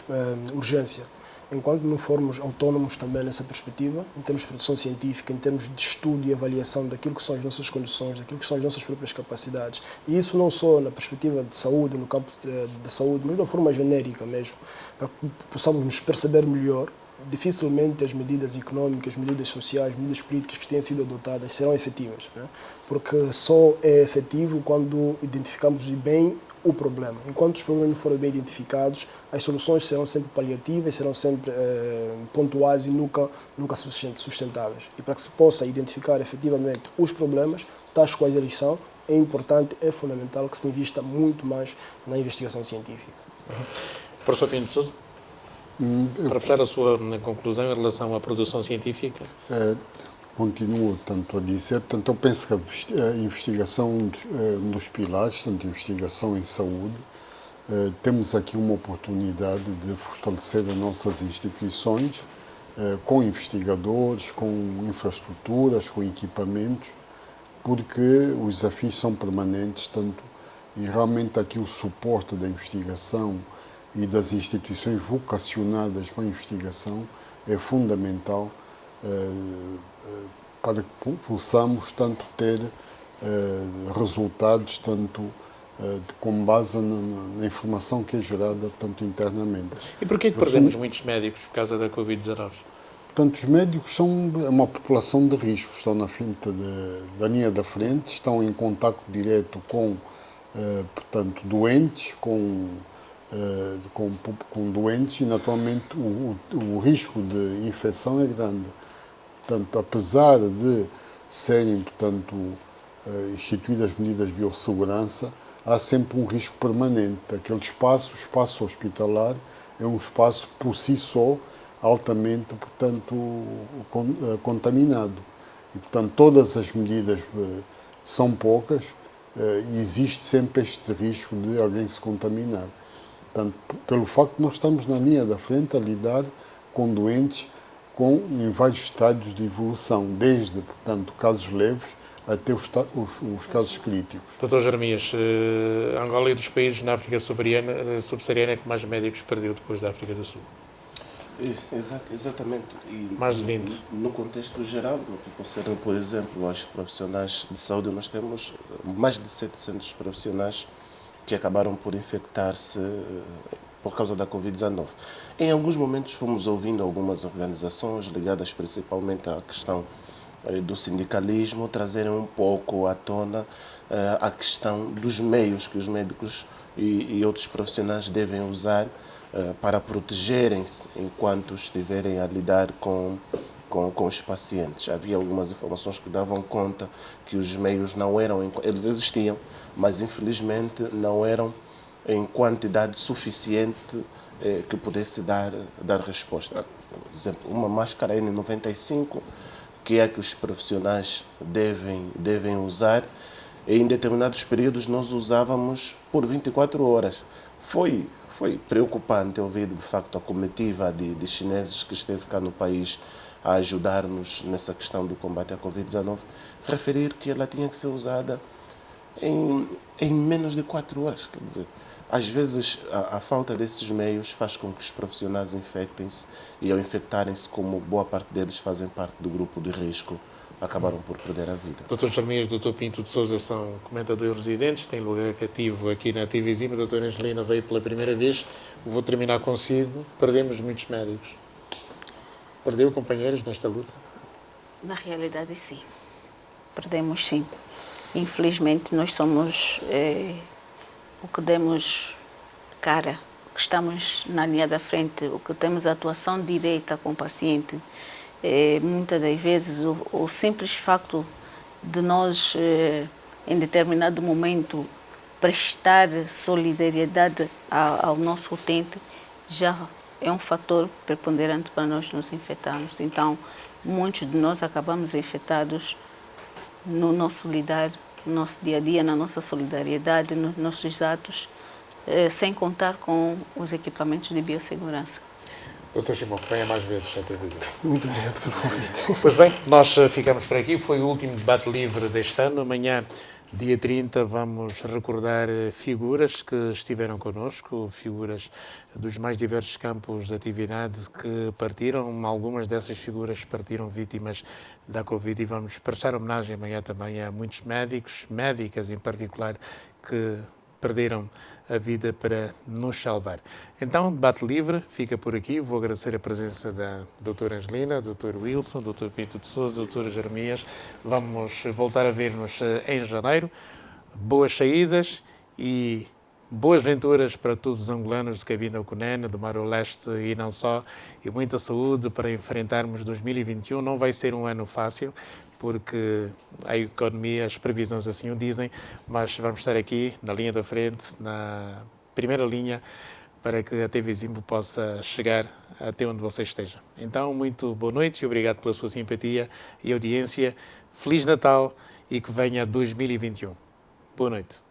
urgência. Enquanto não formos autónomos também nessa perspectiva, em termos de produção científica, em termos de estudo e avaliação daquilo que são as nossas condições, daquilo que são as nossas próprias capacidades, e isso não só na perspectiva de saúde, no campo de saúde, mas de uma forma genérica mesmo, para que possamos nos perceber melhor, dificilmente as medidas económicas, medidas sociais, medidas políticas que têm sido adotadas serão efetivas, né? Porque só é efetivo quando identificamos bem o problema. Enquanto os problemas não forem bem identificados, as soluções serão sempre paliativas, serão sempre pontuais e nunca sustentáveis. E para que se possa identificar efetivamente os problemas, tais quais eles são, é importante, é fundamental que se invista muito mais na investigação científica. Professor Pinto de Sousa, para fechar a sua conclusão em relação à produção científica. Continuo tanto a dizer, eu penso que a investigação dos pilares, tanto a investigação em saúde, temos aqui uma oportunidade de fortalecer as nossas instituições com investigadores, com infraestruturas, com equipamentos, porque os desafios são permanentes, e realmente aqui o suporte da investigação e das instituições vocacionadas para a investigação é fundamental para que possamos ter resultados com base na informação que é gerada internamente. E porquê que perdemos muitos médicos por causa da Covid-19? Portanto, os médicos são uma população de risco, estão na frente da linha da frente, estão em contacto direto com doentes, com doentes, e naturalmente o risco de infecção é grande. Portanto, apesar de serem, o instituídas medidas de biossegurança, há sempre um risco permanente. Aquele espaço, o espaço hospitalar, é um espaço por si só altamente, contaminado. E, todas as medidas são poucas e existe sempre este risco de alguém se contaminar. Pelo facto de nós estamos na linha da frente a lidar com doentes em vários estádios de evolução, desde, casos leves até os casos críticos. Dr. Jeremias, Angola é dos países na África subsaariana que mais médicos perdeu depois da África do Sul. Exatamente. E mais de 20. No contexto geral, no que concerne, por exemplo, aos profissionais de saúde, nós temos mais de 700 profissionais que acabaram por infectar-se por causa da Covid-19. Em alguns momentos fomos ouvindo algumas organizações ligadas principalmente à questão do sindicalismo trazerem um pouco à tona a questão dos meios que os médicos e outros profissionais devem usar para protegerem-se enquanto estiverem a lidar com com os pacientes. Havia algumas informações que davam conta que os meios não eram, eles existiam, mas infelizmente não eram em quantidade suficiente que pudesse dar resposta. Por exemplo, uma máscara N95, que é que os profissionais devem usar, e em determinados períodos nós usávamos por 24 horas. Foi preocupante ouvir, de facto, a comitiva de chineses que esteve cá no país a ajudar-nos nessa questão do combate à Covid-19, referir que ela tinha que ser usada em menos de 4 horas. Quer dizer, às vezes a falta desses meios faz com que os profissionais infectem-se e, ao infectarem-se, como boa parte deles fazem parte do grupo de risco, acabaram por perder a vida. Dr. Jeremias e Dr. Pinto de Sousa são comentadores residentes, têm lugar cativo aqui na TV Zima. A doutora Angelina veio pela primeira vez. Vou terminar consigo. Perdemos muitos médicos. Perdeu companheiros nesta luta? Na realidade, sim. Perdemos, sim. Infelizmente, nós somos o que demos cara, que estamos na linha da frente, o que temos atuação direta com o paciente. Muitas das vezes, o simples facto de nós, em determinado momento, prestar solidariedade ao nosso utente, já é um fator preponderante para nós nos infectarmos. Então, muitos de nós acabamos infectados no nosso lidar, no nosso dia a dia, na nossa solidariedade, nos nossos atos, sem contar com os equipamentos de biossegurança. Doutor Simão, venha mais vezes à TV Zima. Muito obrigado pelo convite. Pois bem, nós ficamos por aqui. Foi o último debate livre deste ano. Amanhã, dia 30, vamos recordar figuras que estiveram connosco, figuras dos mais diversos campos de atividade que partiram. Algumas dessas figuras partiram vítimas da Covid e vamos prestar homenagem amanhã também a muitos médicos, médicas em particular, que perderam a vida para nos salvar. Então, debate livre fica por aqui. Vou agradecer a presença da doutora Angelina, doutor Wilson, doutor Pinto de Sousa, doutora Jeremias. Vamos voltar a ver-nos em janeiro. Boas saídas e boas venturas para todos os angolanos de Cabinda Cunene, do Mar ao Leste e não só. E muita saúde para enfrentarmos 2021. Não vai ser um ano fácil, porque a economia, as previsões assim o dizem, mas vamos estar aqui na linha da frente, na primeira linha, para que a TV Zimbo possa chegar até onde você esteja. Então, muito boa noite e obrigado pela sua simpatia e audiência. Feliz Natal e que venha 2021. Boa noite.